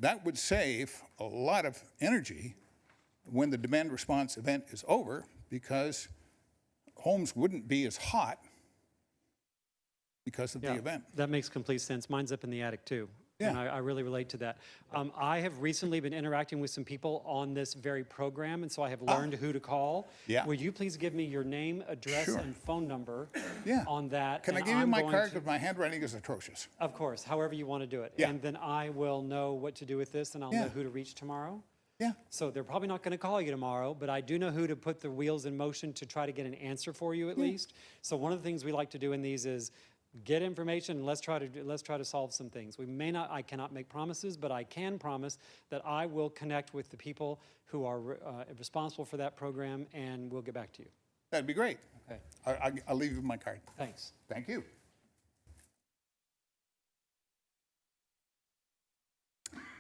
that would save a lot of energy when the demand response event is over, because homes wouldn't be as hot because of the event. That makes complete sense. Mine's up in the attic too. Yeah. And I really relate to that. I have recently been interacting with some people on this very program, and so I have learned who to call. Yeah. Would you please give me your name, address, Sure. and phone number Yeah. on that? Can I and give you I'm my going card to- because my handwriting is atrocious? Of course, however you want to do it. Yeah. And then I will know what to do with this, and I'll Yeah. know who to reach tomorrow. Yeah. So they're probably not going to call you tomorrow, but I do know who to put the wheels in motion to try to get an answer for you at least. So one of the things we like to do in these is get information and let's try to solve some things. I cannot make promises, but I can promise that I will connect with the people who are responsible for that program, and we'll get back to you. That'd be great. Okay. I'll leave you my card. Thanks. Thank you.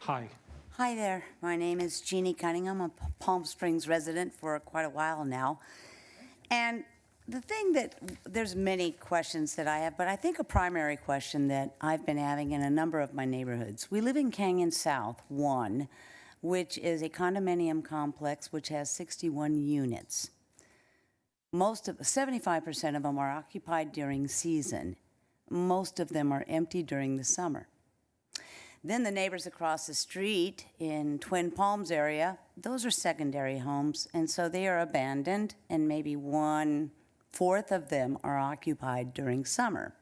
Hi. Hi there. My name is Jeannie Cunningham. I'm a Palm Springs resident for quite a while now. And the thing that, there's many questions that I have, but I think a primary question that I've been having in a number of my neighborhoods. We live in Canyon South 1, which is a condominium complex which has 61 units. 75% of them are occupied during season. Most of them are empty during the summer. Then the neighbors across the street in Twin Palms area, those are secondary homes, and so they are abandoned, and maybe 1/4 of them are occupied during summer.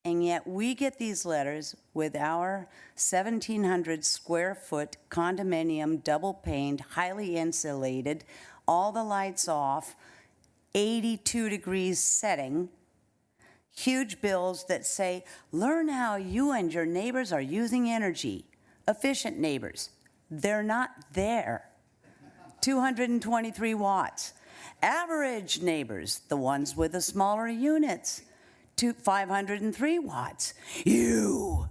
And yet we get these letters with our 1,700 square foot condominium, double paned, highly insulated, all the lights off, 82 degrees setting, huge bills that say, learn how you and your neighbors are using energy. Efficient neighbors. They're not there. 223 watts. Average neighbors, the ones with the smaller units, 503 watts. You,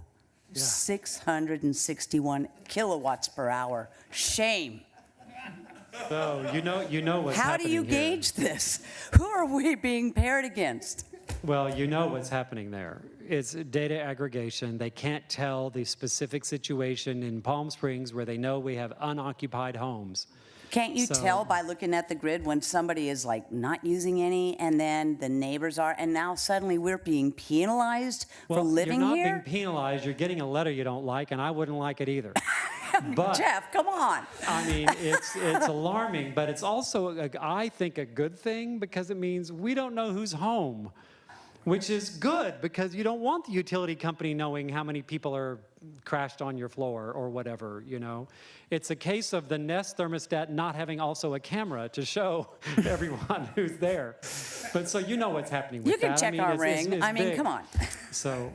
661 kilowatts per hour. Shame. So you know what's How happening do you here. gauge this? Who are we being paired against? Well, you know what's happening there. It's data aggregation. They can't tell the specific situation in Palm Springs where they know we have unoccupied homes. Can't you So- tell by looking at the grid when somebody is like not using any and then the neighbors are, and now suddenly we're being penalized for living you're not here? being penalized. You're getting a letter you don't like, and I wouldn't like it either. But Jeff, come on. I mean, it's alarming, but it's also, I think, a good thing because it means we don't know who's home, which is good because you don't want the utility company knowing how many people are crashed on your floor or whatever, you know. It's a case of the Nest thermostat not having also a camera to show everyone who's there. But so you know what's happening with You can that. check our ring. It's I mean, big. come on. So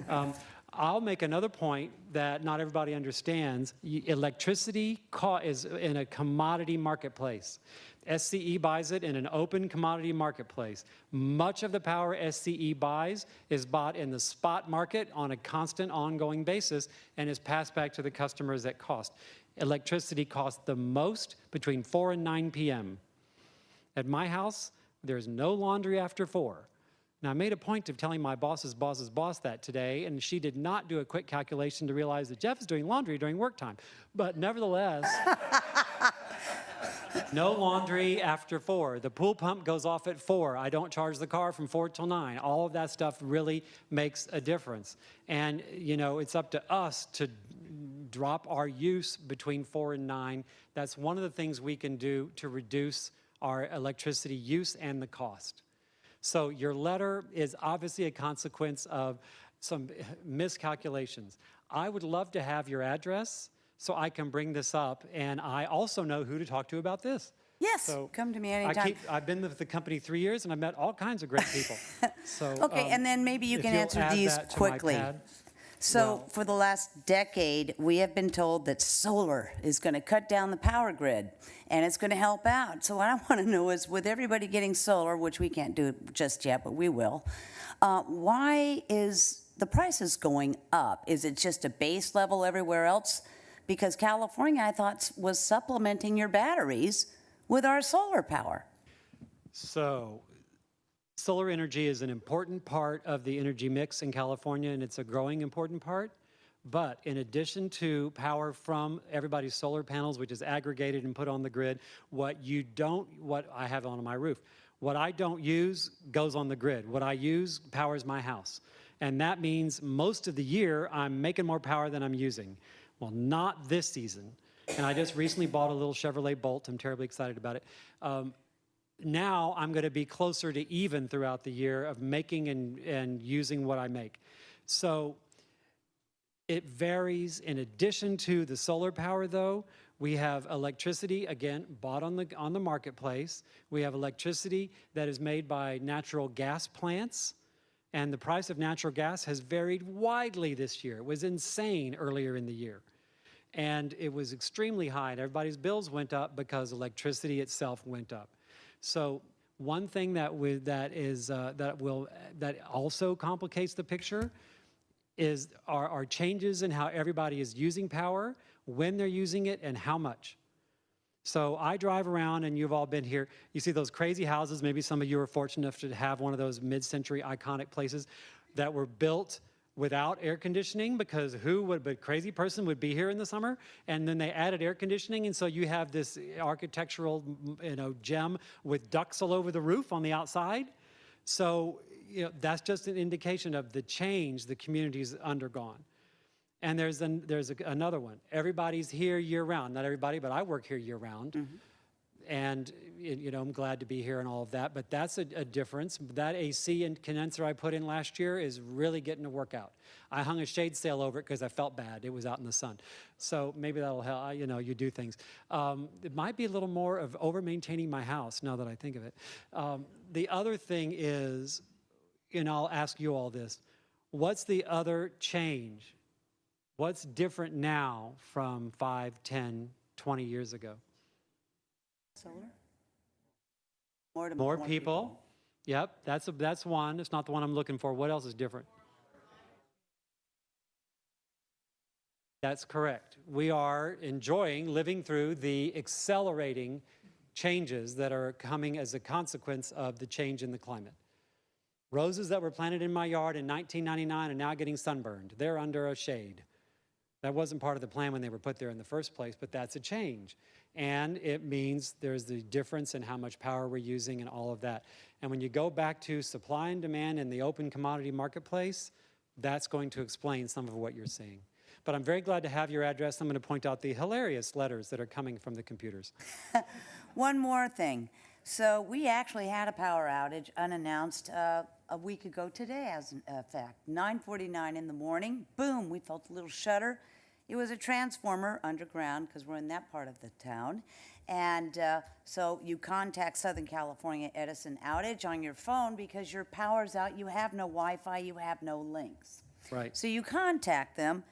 I'll make another point that not everybody understands. Electricity is in a commodity marketplace. SCE buys it in an open commodity marketplace. Much of the power SCE buys is bought in the spot market on a constant, ongoing basis and is passed back to the customers at cost. Electricity costs the most between 4 and 9 p.m. At my house, there's no laundry after 4. Now, I made a point of telling my boss's boss's boss that today, and she did not do a quick calculation to realize that Jeff is doing laundry during work time. But nevertheless, no laundry after 4. The pool pump goes off at 4. I don't charge the car from 4 till 9. All of that stuff really makes a difference. And, you know, it's up to us to drop our use between 4 and 9. That's one of the things we can do to reduce our electricity use and the cost. So your letter is obviously a consequence of some miscalculations. I would love to have your address so I can bring this up, and I also know who to talk to about this. Yes, So come to me anytime. I've been with the company 3 years, and I've met all kinds of great people. So Okay, and then maybe you if can you'll answer add these that to my quickly. pad. So Well- for the last decade, we have been told that solar is going to cut down the power grid and it's going to help out. So what I want to know is with everybody getting solar, which we can't do just yet, but we will, why is the prices going up? Is it just a base level everywhere else? Because California, I thought, was supplementing your batteries with our solar power. So solar energy is an important part of the energy mix in California, and it's a growing important part. But in addition to power from everybody's solar panels, which is aggregated and put on the grid, what I have on my roof, what I don't use goes on the grid. What I use powers my house. And that means most of the year, I'm making more power than I'm using. Well, not this season. And I just recently bought a little Chevrolet Bolt. I'm terribly excited about it. Now I'm going to be closer to even throughout the year of making and using what I make. So it varies. In addition to the solar power, though, we have electricity, again, bought on the marketplace. We have electricity that is made by natural gas plants. And the price of natural gas has varied widely this year. It was insane earlier in the year. And it was extremely high, and everybody's bills went up because electricity itself went up. So one thing that also complicates the picture is our changes in how everybody is using power, when they're using it, and how much. So I drive around, and you've all been here. You see those crazy houses. Maybe some of you are fortunate enough to have one of those mid-century iconic places that were built without air conditioning, because crazy person would be here in the summer, and then they added air conditioning, and so you have this architectural, gem with ducts all over the roof on the outside. So that's just an indication of the change the community's undergone. And there's another one. Everybody's here year-round. Not everybody, but I work here year-round. And I'm glad to be here and all of that, but that's a difference. That AC and condenser I put in last year is really getting to work out. I hung a shade sail over it because I felt bad. It was out in the sun. So maybe that'll help, you do things. It might be a little more of over-maintaining my house now that I think of it. The other thing is, and I'll ask you all this, what's the other change? What's different now from 5, 10, 20 years ago? Solar? More people. Yep, that's one. It's not the one I'm looking for. What else is different? That's correct. We are enjoying living through the accelerating changes that are coming as a consequence of the change in the climate. Roses that were planted in my yard in 1999 are now getting sunburned. They're under a shade. That wasn't part of the plan when they were put there in the first place, but that's a change. And it means there's the difference in how much power we're using and all of that. And when you go back to supply and demand in the open commodity marketplace, that's going to explain some of what you're seeing. But I'm very glad to have your address. I'm going to point out the hilarious letters that are coming from the computers. One more thing. So we actually had a power outage unannounced a week ago today, as a fact. 9:49 in the morning, boom, we felt a little shudder. It was a transformer underground because we're in that part of the town. And so you contact Southern California Edison outage on your phone because your power's out, you have no Wi-Fi, you have no links. Right. So you contact them,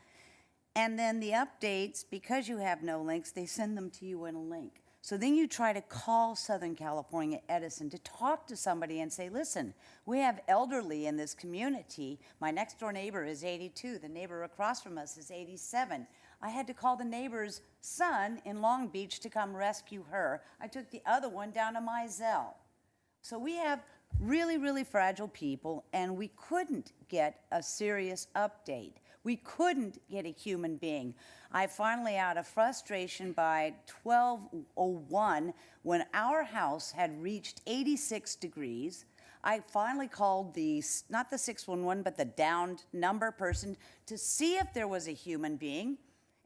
and then the updates, because you have no links, they send them to you in a link. So then you try to call Southern California Edison to talk to somebody and say, listen, we have elderly in this community. My next door neighbor is 82. The neighbor across from us is 87. I had to call the neighbor's son in Long Beach to come rescue her. I took the other one down to Mizell. So we have really, really fragile people, and we couldn't get a serious update. We couldn't get a human being. I finally, out of frustration, by 12:01, when our house had reached 86 degrees, I finally called not the 611, but the downed number person to see if there was a human being.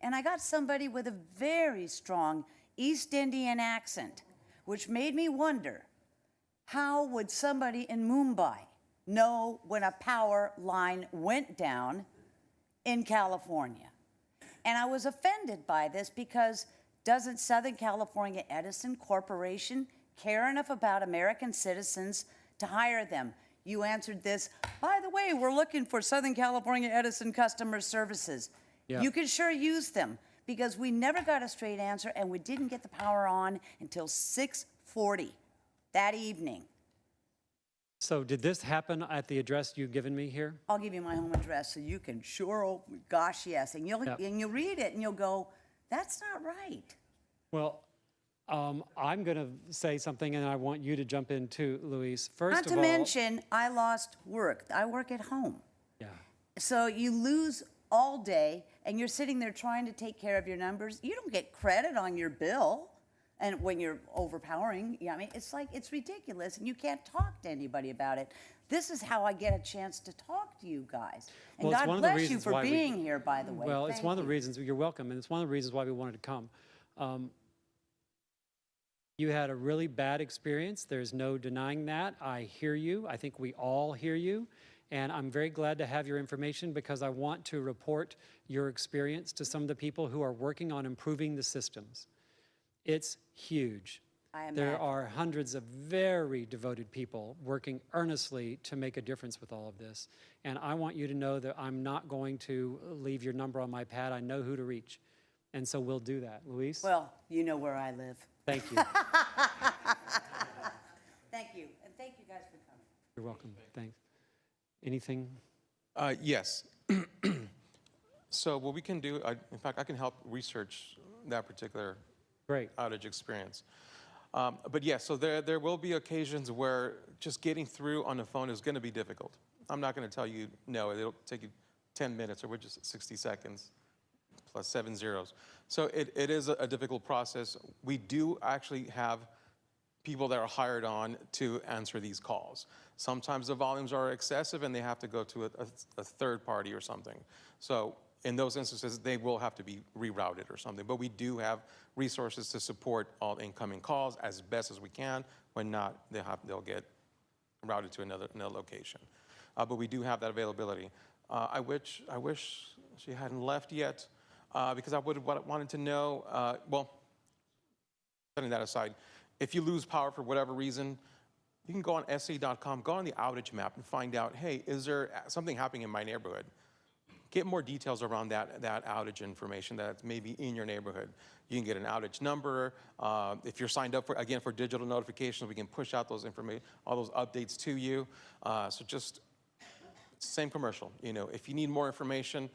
And I got somebody with a very strong East Indian accent, which made me wonder, how would somebody in Mumbai know when a power line went down in California? And I was offended by this because doesn't Southern California Edison Corporation care enough about American citizens to hire them? You answered this, by the way, we're looking for Southern California Edison customer services. Yeah. You can sure use them, because we never got a straight answer, and we didn't get the power on until 6:40 that evening. So did this happen at the address you've given me here? I'll give you my home address so you can sure, gosh, yes. And you'll Yep. and you'll read it and you'll go, that's not right. Well, I'm going to say something, and I want you to jump in too, Luis. First Not of to all, mention, I lost work. I work at home. yeah. So you lose all day and you're sitting there trying to take care of your numbers. You don't get credit on your bill. And when you're overpowering, I mean, it's ridiculous, and you can't talk to anybody about it. This is how I get a chance to talk to you guys. And Well, it's God one of the bless you reasons for why we- being here, by the way. Well, it's Thank one of the you. reasons, you're welcome, and it's one of the reasons why we wanted to come. You had a really bad experience. There's no denying that. I hear you. I think we all hear you. And I'm very glad to have your information because I want to report your experience to some of the people who are working on improving the systems. It's huge. I There imagine. are hundreds of very devoted people working earnestly to make a difference with all of this. And I want you to know that I'm not going to leave your number on my pad. I know who to reach. And so we'll do that. Luis? Well, you know where I live. Thank you. Thank you. And thank you guys for coming. You're welcome. Thanks. Anything? Yes. So what we can do, in fact, I can help research that particular Great. outage experience. But yes, so there will be occasions where just getting through on the phone is going to be difficult. I'm not going to tell you, no, it'll take you 10 minutes, or we're just 60 seconds, plus 7 zeros. So it is a difficult process. We do actually have people that are hired on to answer these calls. Sometimes the volumes are excessive and they have to go to a third party or something. So in those instances, they will have to be rerouted or something. But we do have resources to support all incoming calls as best as we can. When not, they'll get routed to another location. But we do have that availability. I wish she hadn't left yet, because I would have wanted to know, well, setting that aside, if you lose power for whatever reason, you can go on SE.com, go on the outage map and find out, hey, is there something happening in my neighborhood? Get more details around that outage information that's maybe in your neighborhood. You can get an outage number. If you're signed up for digital notifications, we can push out those all those updates to you. So just same commercial. If you need more information,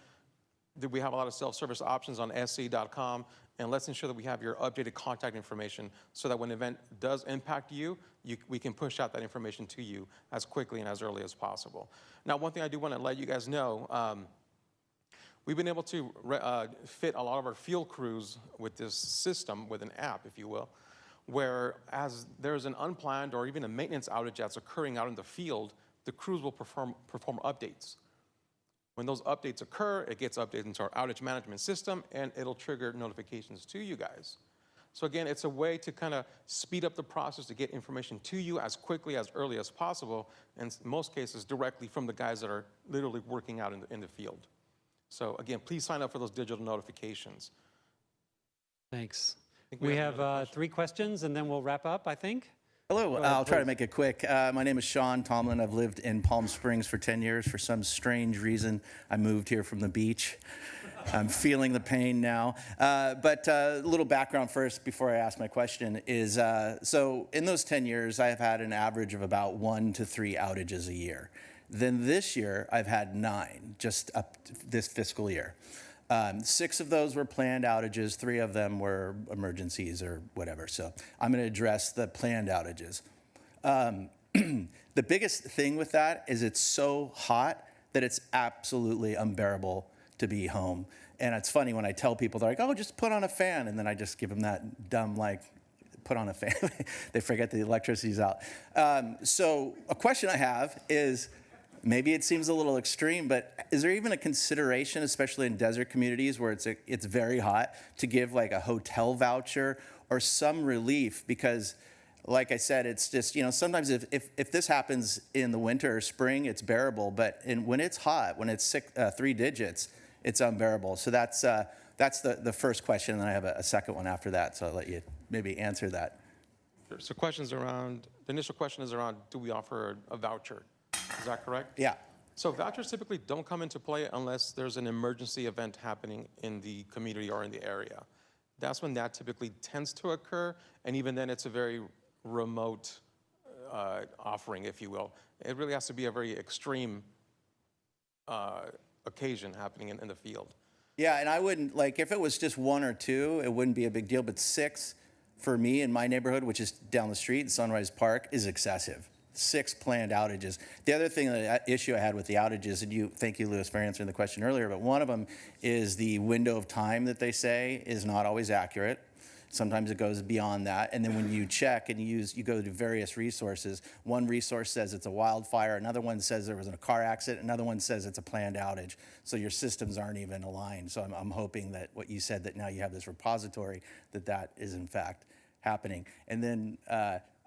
we have a lot of self-service options on SE.com, and let's ensure that we have your updated contact information so that when an event does impact you, we can push out that information to you as quickly and as early as possible. Now, one thing I do want to let you guys know, we've been able to fit a lot of our field crews with this system, with an app, if you will, where as there's an unplanned or even a maintenance outage that's occurring out in the field, the crews will perform updates. When those updates occur, it gets updated into our outage management system, and it'll trigger notifications to you guys. So again, it's a way to kind of speed up the process to get information to you as quickly, as early as possible, and in most cases, directly from the guys that are literally working out in the field. So again, please sign up for those digital notifications. Thanks. We We have another have 3 questions, and then we'll wrap up, I think. Hello, ahead, I'll try to please. make it quick. My name is Sean Tomlin. I've lived in Palm Springs for 10 years. For some strange reason, I moved here from the beach. I'm feeling the pain now. But a little background first before I ask my question is, so in those 10 years, I have had an average of about 1 to 3 outages a year. Then this year, I've had 9, just up this fiscal year. 6 of those were planned outages, 3 of them were emergencies or whatever. So I'm going to address the planned outages. The biggest thing with that is it's so hot that it's absolutely unbearable to be home. And it's funny when I tell people, they're like, oh, just put on a fan. And then I just give them that dumb, like, put on a fan. They forget the electricity's out. So a question I have is, maybe it seems a little extreme, but is there even a consideration, especially in desert communities where it's very hot, to give like a hotel voucher or some relief? Because like I said, it's just, sometimes if this happens in the winter or spring, it's bearable, but when it's hot, when it's 3 digits, it's unbearable. So that's the first question, and then I have a second one after that, so I'll let you maybe answer that. Sure. So the initial question is around, do we offer a voucher? Is that correct? Yeah. So vouchers typically don't come into play unless there's an emergency event happening in the community or in the area. That's when that typically tends to occur, and even then it's a very remote offering, if you will. It really has to be a very extreme occasion happening in the field. Yeah, and I wouldn't, like, if it was just 1 or 2, it wouldn't be a big deal, but 6 for me in my neighborhood, which is down the street in Sunrise Park, is excessive. 6 planned outages. The other thing, the issue I had with the outages, and thank you, Louis, for answering the question earlier, but one of them is the window of time that they say is not always accurate. Sometimes it goes beyond that. And then when you check and you go to various resources, one resource says it's a wildfire, another one says there was a car accident, another one says it's a planned outage. So your systems aren't even aligned. So I'm hoping that what you said, that now you have this repository, that is in fact happening. And then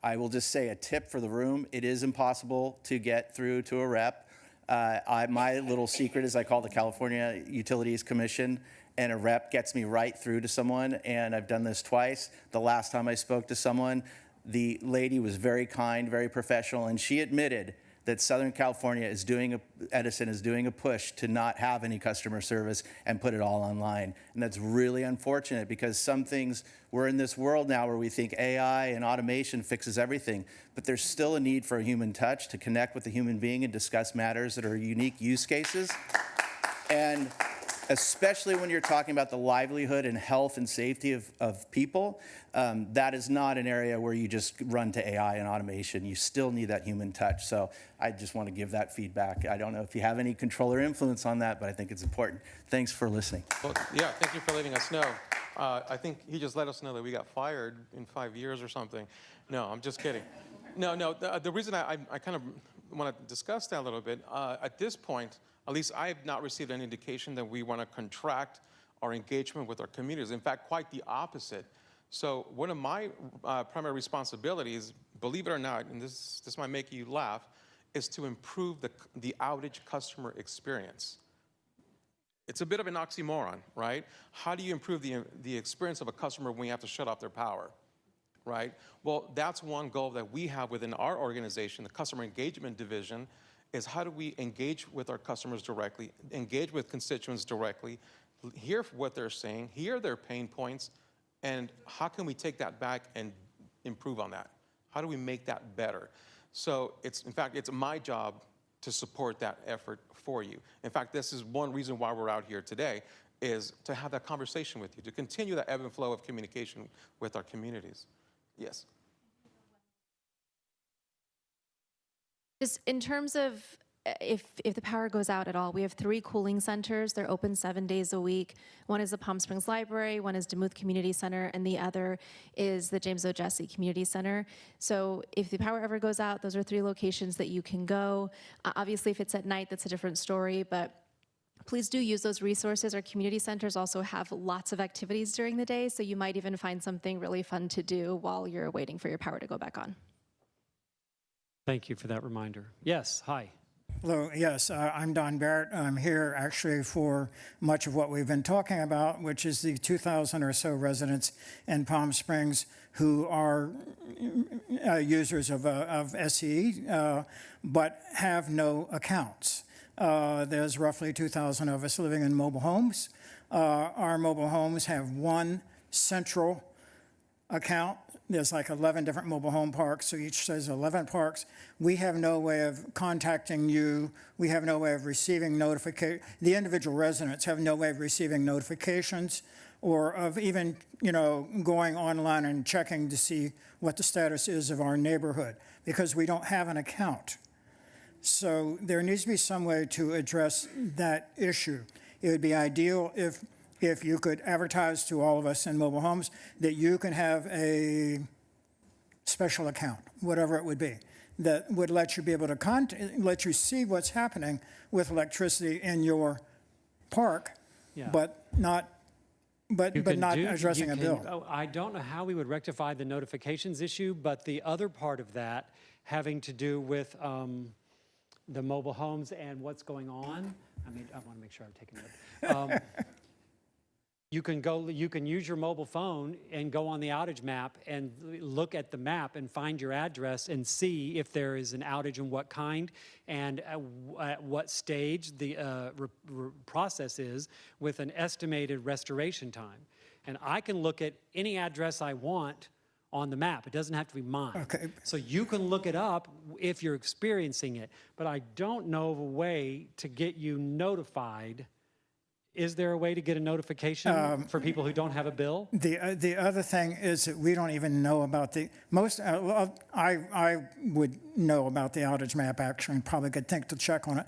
I will just say a tip for the room. It is impossible to get through to a rep. My little secret is I call the California Utilities Commission, and a rep gets me right through to someone, and I've done this twice. The last time I spoke to someone, the lady was very kind, very professional, and she admitted that Southern California Edison is doing a push to not have any customer service and put it all online. And that's really unfortunate, because some things, we're in this world now where we think AI and automation fixes everything, but there's still a need for a human touch to connect with the human being and discuss matters that are unique use cases. And especially when you're talking about the livelihood and health and safety of people, that is not an area where you just run to AI and automation. You still need that human touch. So I just want to give that feedback. I don't know if you have any control or influence on that, but I think it's important. Thanks for listening. Well, yeah, thank you for letting us know. I think he just let us know that we got fired in 5 years or something. No, I'm just kidding. No, the reason I kind of want to discuss that a little bit. At this point, at least I have not received any indication that we want to contract our engagement with our communities. In fact, quite the opposite. So one of my primary responsibilities, believe it or not, and this might make you laugh, is to improve the outage customer experience. It's a bit of an oxymoron, right? How do you improve the experience of a customer when you have to shut off their power, right? Well, that's one goal that we have within our organization, the Customer Engagement Division, is how do we engage with our customers directly, engage with constituents directly, hear what they're saying, hear their pain points, and how can we take that back and improve on that? How do we make that better? So in fact, it's my job to support that effort for you. In fact, this is one reason why we're out here today, is to have that conversation with you, to continue that ebb and flow of communication with our communities. Yes. Just in terms of if the power goes out at all, we have 3 cooling centers. They're open 7 days a week. One is the Palm Springs Library, one is Demuth Community Center, and the other is the James O. Jesse Community Center. So if the power ever goes out, those are 3 locations that you can go. Obviously, if it's at night, that's a different story, but please do use those resources. Our community centers also have lots of activities during the day, so you might even find something really fun to do while you're waiting for your power to go back on. Thank you for that reminder. Yes, hi. Hello, yes, I'm Don Barrett. I'm here actually for much of what we've been talking about, which is the 2,000 or so residents in Palm Springs who are users of SCE, but have no accounts. There's roughly 2,000 of us living in mobile homes. Our mobile homes have one central account. There's like 11 different mobile home parks, so each says 11 parks. We have no way of contacting you. We have no way of receiving notification. The individual residents have no way of receiving notifications or of even, going online and checking to see what the status is of our neighborhood because we don't have an account. So there needs to be some way to address that issue. It would be ideal if you could advertise to all of us in mobile homes that you can have a special account, whatever it would be, that would let you be able to let you see what's happening with electricity in your park, but not addressing a bill. I don't know how we would rectify the notifications issue, but the other part of that having to do with the mobile homes and what's going on, I want to make sure I'm taking note. You can use your mobile phone and go on the outage map and look at the map and find your address and see if there is an outage and what kind and at what stage the process is with an estimated restoration time. And I can look at any address I want on the map. It doesn't have to be mine. Okay. So you can look it up if you're experiencing it, but I don't know of a way to get you notified. Is there a way to get a notification for people who don't have a bill? The other thing is that we don't even know about I would know about the outage map actually and probably could think to check on it.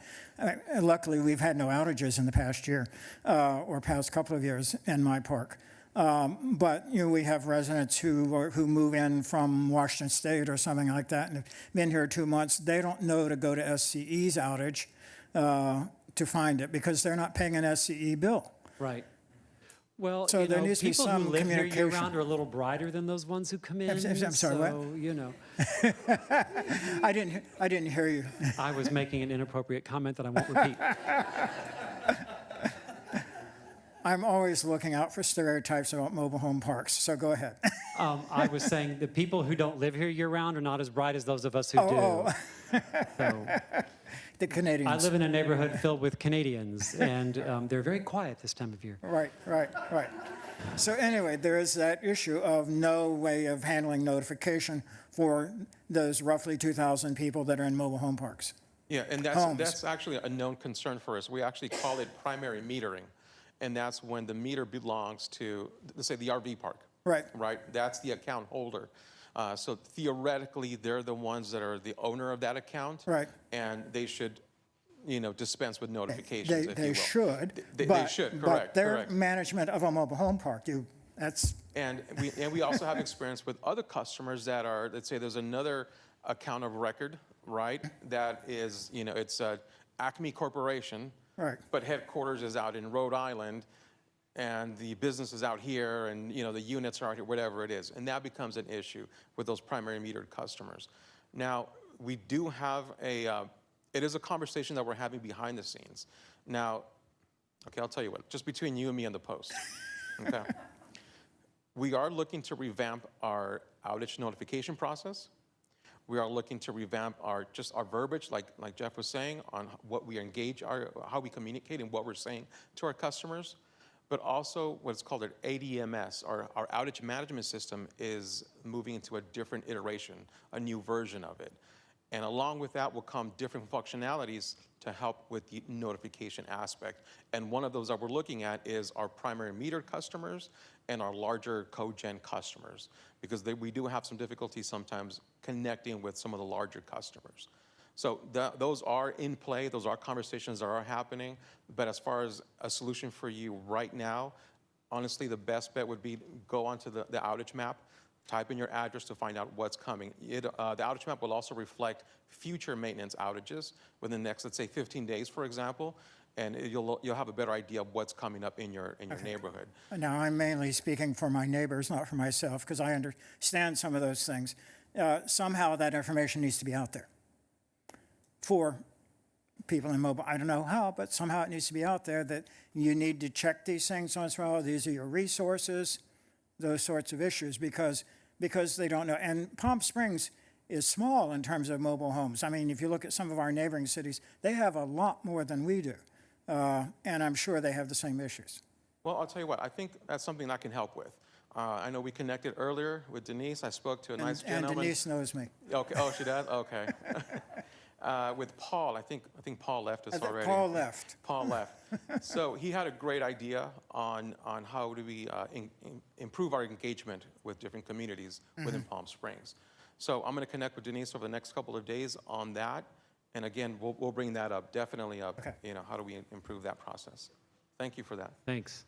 Luckily, we've had no outages in the past year or past couple of years in my park. But we have residents who move in from Washington State or something like that and have been here 2 months. They don't know to go to SCE's outage to find it because they're not paying an SCE bill. Right. Well, so there needs to be some people who live here communication. year-round are a little brighter than those ones who come in. I'm sorry, so, what? I didn't hear you. I was making an inappropriate comment that I won't repeat. I'm always looking out for stereotypes about mobile home parks, so go ahead. I was saying the people who don't live here year-round are not as bright as those of us who do. So, the Canadians. I live in a neighborhood filled with Canadians, and they're very quiet this time of year. Right. So anyway, there is that issue of no way of handling notification for those roughly 2,000 people that are in mobile home parks. Yeah, and that's actually a known concern for us. We actually call it primary metering. And that's when the meter belongs to, let's say, the RV park. Right? That's the account holder. So theoretically, they're the ones that are the owner of that account. Right. And they should, dispense with notifications, if you will. They should. They should, correct. But their management of a mobile home park, that's... And we also have experience with other customers that are, let's say there's another account of record right? That is, it's a Acme Corporation, Right. but headquarters is out in Rhode Island, and the business is out here, and the units are out here, whatever it is. And that becomes an issue with those primary metered customers. Now, we do have it is a conversation that we're having behind the scenes. Now, okay, I'll tell you what, just between you and me and the Post, okay? We are looking to revamp our outage notification process. We are looking to revamp our verbiage, like Jeff was saying, on what we engage, how we communicate and what we're saying to our customers. But also what's called an ADMS, our outage management system, is moving into a different iteration, a new version of it. And along with that will come different functionalities to help with the notification aspect. And one of those that we're looking at is our primary metered customers and our larger cogen customers, because we do have some difficulty sometimes connecting with some of the larger customers. So those are in play, those are conversations that are happening, but as far as a solution for you right now, honestly, the best bet would be go onto the outage map, type in your address to find out what's coming. The outage map will also reflect future maintenance outages within the next, let's say, 15 days, for example, and you'll have a better idea of what's coming up in your neighborhood. Now, I'm mainly speaking for my neighbors, not for myself, because I understand some of those things. Somehow that information needs to be out there for people in mobile. I don't know how, but somehow it needs to be out there that you need to check these things once in a while. These are your resources, those sorts of issues, because they don't know. And Palm Springs is small in terms of mobile homes. I mean, if you look at some of our neighboring cities, they have a lot more than we do. And I'm sure they have the same issues. Well, I'll tell you what, I think that's something I can help with. I know we connected earlier with Denise. I spoke to a nice gentleman. And Denise knows me. Okay. Oh, she does? Okay. With Paul, I think Paul left us already. Paul left. Paul left. So he had a great idea on how do we improve our engagement with different communities within Palm Springs. So I'm going to connect with Denise over the next couple of days on that. And again, we'll bring that up, definitely up. Okay. How do we improve that process? Thank you for that. Thanks.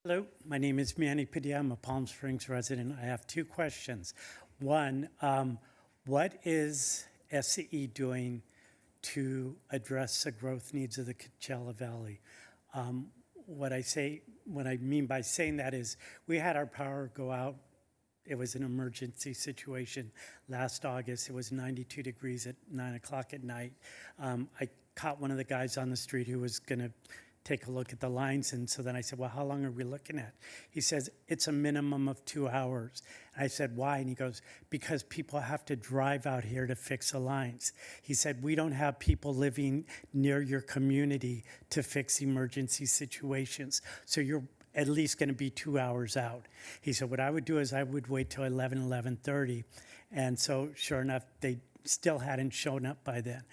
Hello, my name is Manny Padilla. I'm a Palm Springs resident. I have two questions. One, what is SCE doing to address the growth needs of the Coachella Valley? What I mean by saying that is we had our power go out. It was an emergency situation last August. It was 92 degrees at 9 o'clock at night. I caught one of the guys on the street who was going to take a look at the lines. And so then I said, well, how long are we looking at? He says, it's a minimum of 2 hours. I said, why? And he goes, because people have to drive out here to fix the lines. He said, we don't have people living near your community to fix emergency situations. So you're at least going to be 2 hours out. He said, what I would do is I would wait till 11:30. And so sure enough, they still hadn't shown up by then.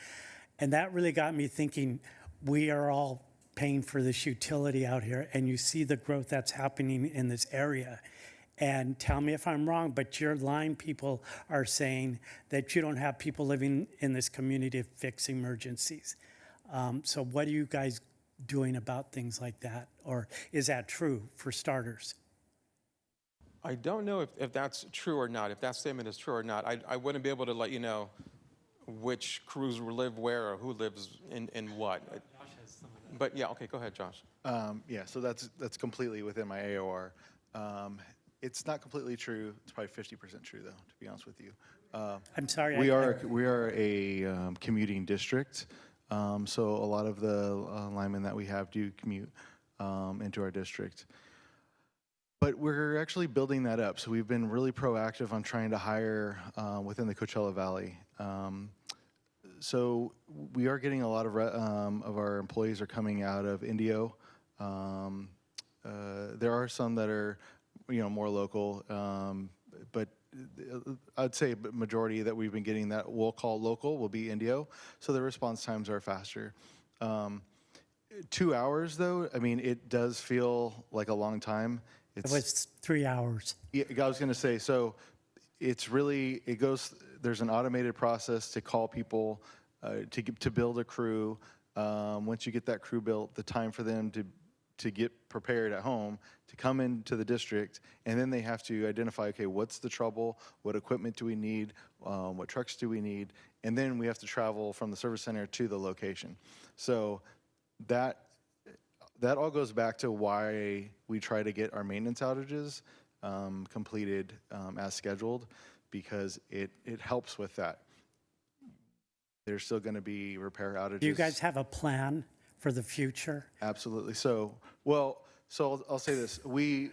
And that really got me thinking, we are all paying for this utility out here, and you see the growth that's happening in this area. And tell me if I'm wrong, but your line people are saying that you don't have people living in this community to fix emergencies. So what are you guys doing about things like that? Or is that true for starters? I don't know if that's true or not, if that statement is true or not. I wouldn't be able to let you know which crews live where or who lives in what. But yeah, okay, go ahead, Josh. Yeah, so that's completely within my AOR. It's not completely true. It's probably 50% true, though, to be honest with you. I'm sorry. We are a commuting district, so a lot of the linemen that we have do commute into our district. But we're actually building that up. So we've been really proactive on trying to hire within the Coachella Valley. So we are getting a lot of our employees are coming out of Indio. There are some that are, more local, but I'd say a majority that we've been getting that we'll call local will be Indio. So the response times are faster. 2 hours, though, I mean, it does feel like a long time. It was 3 hours. Yeah, I was going to say, so it's really, there's an automated process to call people, to build a crew. Once you get that crew built, the time for them to to get prepared at home to come into the district, and then they have to identify, okay, what's the trouble, what equipment do we need, what trucks do we need, and then we have to travel from the service center to the location. So that all goes back to why we try to get our maintenance outages completed as scheduled, because it helps with that. There's still going to be repair outages. Do you guys have a plan for the future? Absolutely. So I'll say this: we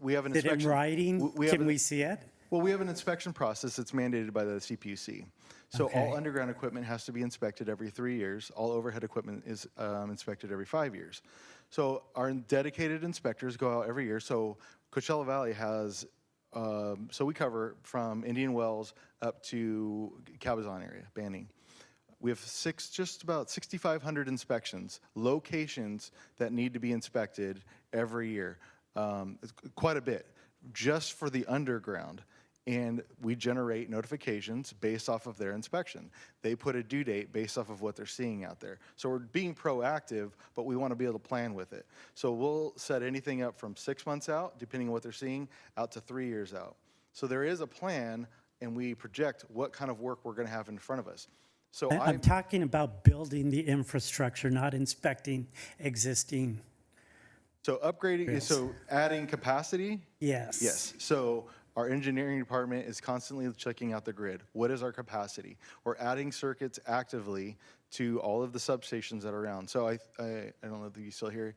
have an Is it in inspection. writing? Can we see it? Well, we have an inspection process that's mandated by the CPUC. So Okay. all underground equipment has to be inspected every 3 years. All overhead equipment is inspected every 5 years. So our dedicated inspectors go out every year. So Coachella Valley has, so we cover from Indian Wells up to Cabazon area, Banning. We have just about 6,500 inspections, locations that need to be inspected every year. It's quite a bit, just for the underground. And we generate notifications based off of their inspection. They put a due date based off of what they're seeing out there. So we're being proactive, but we want to be able to plan with it. So we'll set anything up from 6 months out, depending on what they're seeing, out to 3 years out. So there is a plan, and we project what kind of work we're going to have in front of us. So I'm talking about building the infrastructure, not inspecting existing. So upgrading, Yes. so adding capacity? Yes. Yes. So our engineering department is constantly checking out the grid. What is our capacity? We're adding circuits actively to all of the substations that are around. So I don't know if you still hear.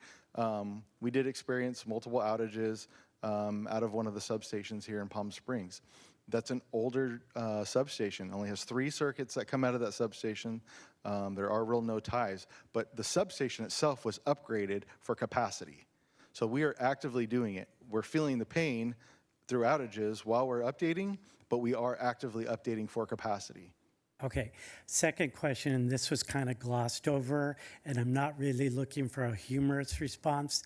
We did experience multiple outages out of one of the substations here in Palm Springs. That's an older substation. Only has 3 circuits that come out of that substation. There are real no ties, but the substation itself was upgraded for capacity. So we are actively doing it. We're feeling the pain through outages while we're updating, but we are actively updating for capacity. Okay. Second question, and this was kind of glossed over, and I'm not really looking for a humorous response.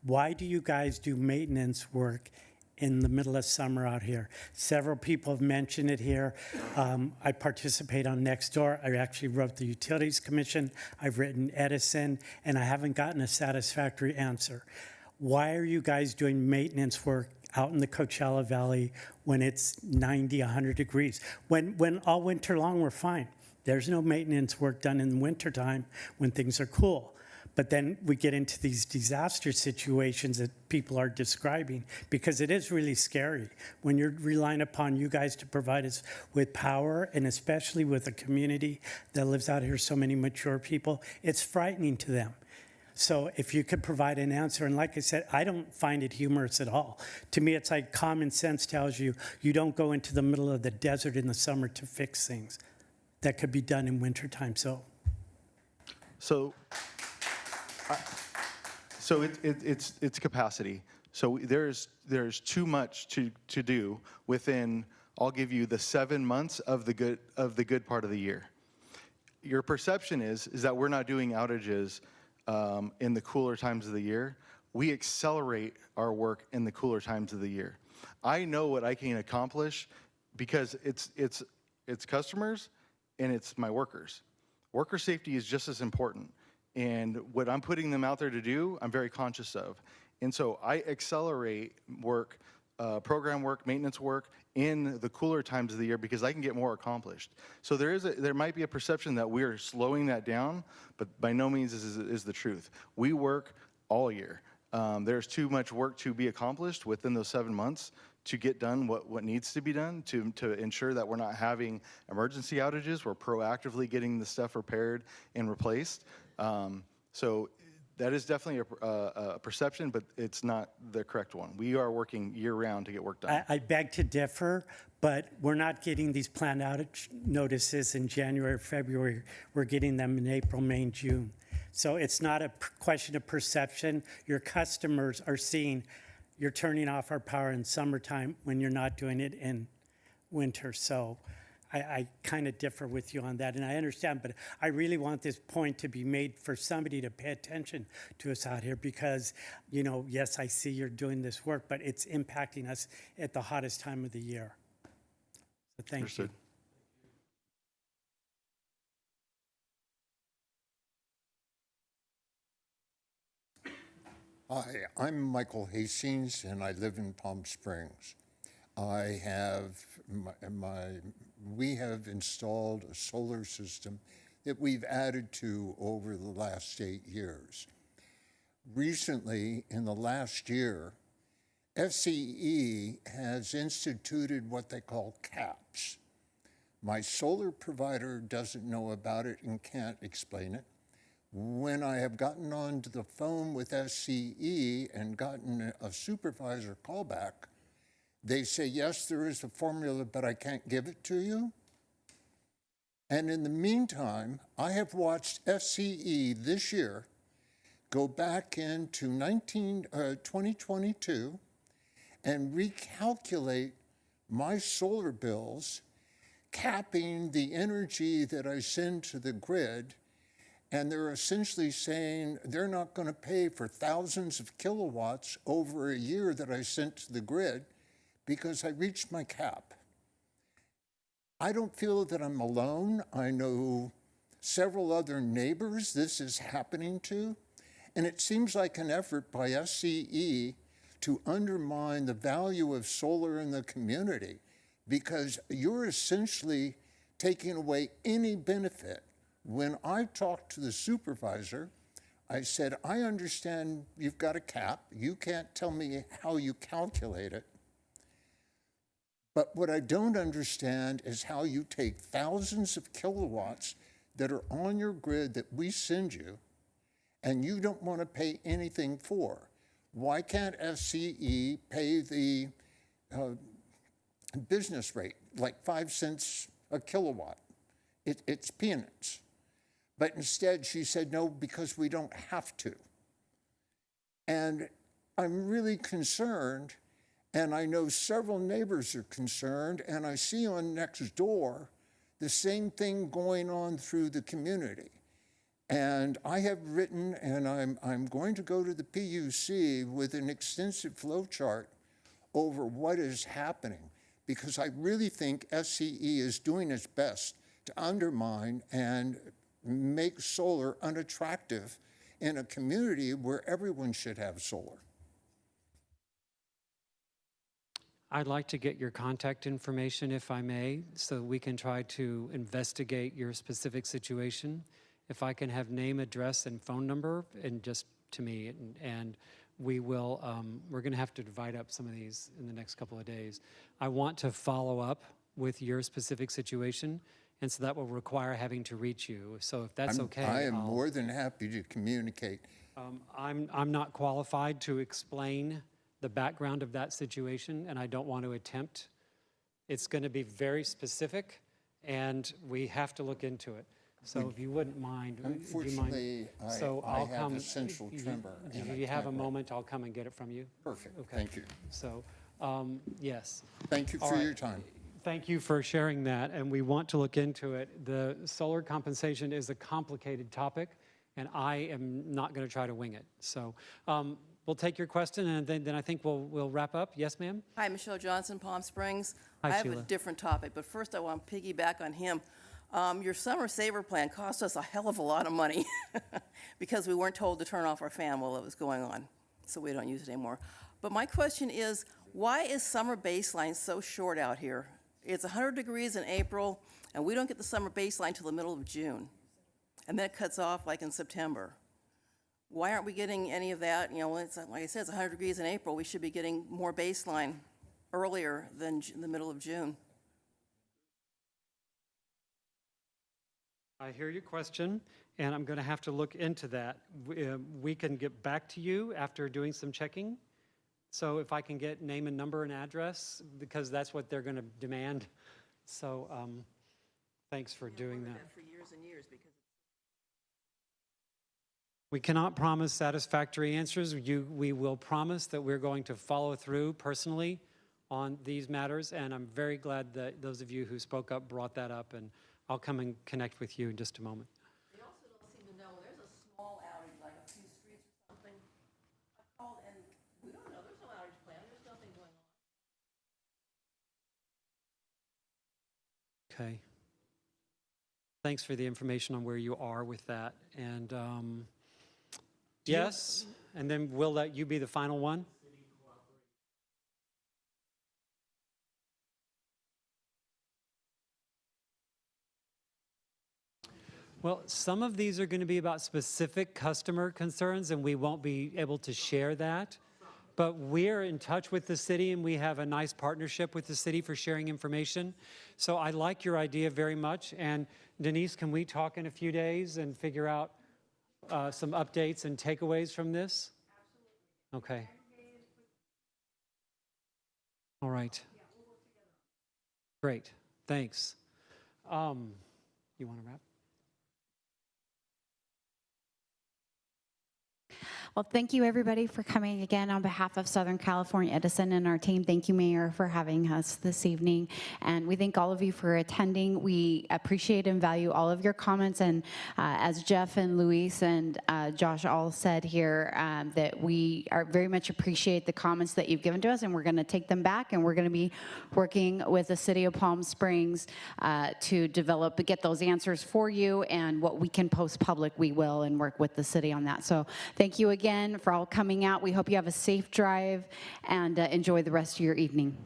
Why do you guys do maintenance work in the middle of summer out here? Several people have mentioned it here. I participate on Nextdoor. I actually wrote the Utilities Commission. I've written Edison, and I haven't gotten a satisfactory answer. Why are you guys doing maintenance work out in the Coachella Valley when it's 90, 100 degrees? When all winter long, we're fine. There's no maintenance work done in the wintertime when things are cool. But then we get into these disaster situations that people are describing, because it is really scary when you're relying upon you guys to provide us with power, and especially with a community that lives out here, so many mature people. It's frightening to them. So if you could provide an answer, and like I said, I don't find it humorous at all. To me, it's like common sense tells you you don't go into the middle of the desert in the summer to fix things that could be done in wintertime. So it's capacity. So there's too much to do within. I'll give you the 7 months of the good part of the year. Your perception is that we're not doing outages in the cooler times of the year. We accelerate our work in the cooler times of the year. I know what I can accomplish because it's customers and it's my workers. Worker safety is just as important. And what I'm putting them out there to do, I'm very conscious of. And so I accelerate work, program work, maintenance work in the cooler times of the year because I can get more accomplished. So there might be a perception that we are slowing that down, but by no means is the truth. We work all year. There's too much work to be accomplished within those 7 months to get done what needs to be done to ensure that we're not having emergency outages. We're proactively getting the stuff repaired and replaced. So that is definitely a perception, but it's not the correct one. We are working year-round to get work done. I beg to differ, but we're not getting these planned outage notices in January or February. We're getting them in April, May, and June. So it's not a question of perception. Your customers are seeing you're turning off our power in summertime when you're not doing it in winter. So I kind of differ with you on that, and I understand, but I really want this point to be made for somebody to pay attention to us out here because, you know, yes, I see you're doing this work, but it's impacting us at the hottest time of the year. So thank Understood. you. Hi, I'm Michael Hastings, and I live in Palm Springs. I have we have installed a solar system that we've added to over the last 8 years. Recently, in the last year, SCE has instituted what they call caps. My solar provider doesn't know about it and can't explain it. When I have gotten onto the phone with SCE and gotten a supervisor callback, they say, yes, there is a formula, but I can't give it to you. And in the meantime, I have watched SCE this year go back into 2022 and recalculate my solar bills, capping the energy that I send to the grid. And they're essentially saying they're not going to pay for thousands of kilowatts over a year that I sent to the grid because I reached my cap. I don't feel that I'm alone. I know several other neighbors this is happening to. And it seems like an effort by SCE to undermine the value of solar in the community because you're essentially taking away any benefit. When I talked to the supervisor, I said, I understand you've got a cap. You can't tell me how you calculate it. But what I don't understand is how you take thousands of kilowatts that are on your grid that we send you, and you don't want to pay anything for. Why can't SCE pay the business rate, like 5 cents a kilowatt? It's peanuts. But instead, she said, no, because we don't have to. And I'm really concerned, and I know several neighbors are concerned, and I see on Nextdoor the same thing going on through the community. And I have written, and I'm going to go to the PUC with an extensive flow chart over what is happening, because I really think SCE is doing its best to undermine and make solar unattractive in a community where everyone should have solar. I'd like to get your contact information, if I may, so we can try to investigate your specific situation. If I can have name, address, and phone number, and just to me, and we will, we're going to have to divide up some of these in the next couple of days. I want to follow up with your specific situation, and so that will require having to reach you. So if that's okay, I am more than happy to communicate. I'm not qualified to explain the background of that situation, and I don't want to attempt. It's going to be very specific, and we have to look into it. So if you wouldn't mind, Unfortunately, I have essential tremor. If you have a moment, I'll come and get it from you. Perfect. Okay. Thank you. So, yes. Thank you for your time. Thank you for sharing that, and we want to look into it. The solar compensation is a complicated topic, and I am not going to try to wing it. So we'll take your question, and then I think we'll wrap up. Yes, ma'am? Hi, Michelle Johnson, Palm Springs. Hi, I have Sheila. a different topic, but first I want to piggyback on him. Your summer saver plan cost us a hell of a lot of money because we weren't told to turn off our fan while it was going on, so we don't use it anymore. But my question is, why is summer baseline so short out here? It's 100 degrees in April, and we don't get the summer baseline till the middle of June. And then it cuts off like in September. Why aren't we getting any of that? You know, it's, like I said, it's 100 degrees in April. We should be getting more baseline earlier than the middle of June. I hear your question, and I'm going to have to look into that. We can get back to you after doing some checking. So if I can get name and number and address, because that's what they're going to demand. So thanks for doing that. For years and years because We cannot promise satisfactory answers. We will promise that we're going to follow through personally on these matters, and I'm very glad that those of you who spoke up brought that up, and I'll come and connect with you in just a moment. they also don't seem to know. There's a small outage, like a few streets or something. I called and we don't know. There's no outage plan. There's nothing going on. Okay. Thanks for the information on where you are with that. And yes, and then we'll let you be the final one. Well, some of these are going to be about specific customer concerns, and we won't be able to share that. But we're in touch with the city, and we have a nice partnership with the city for sharing information. So I like your idea very much. And Denise, can we talk in a few days and figure out some updates and takeaways from this? Absolutely. Okay. All right. Great. Thanks. You want to wrap? Well, thank you everybody for coming again on behalf of Southern California Edison and our team. Thank you, Mayor, for having us this evening. And we thank all of you for attending. We appreciate and value all of your comments. And as Jeff and Luis and Josh all said here, that we are very much appreciate the comments that you've given to us, and we're going to take them back, and we're going to be working with the City of Palm Springs to get those answers for you, and what we can post public, we will, and work with the city on that. So thank you again for all coming out. We hope you have a safe drive and enjoy the rest of your evening.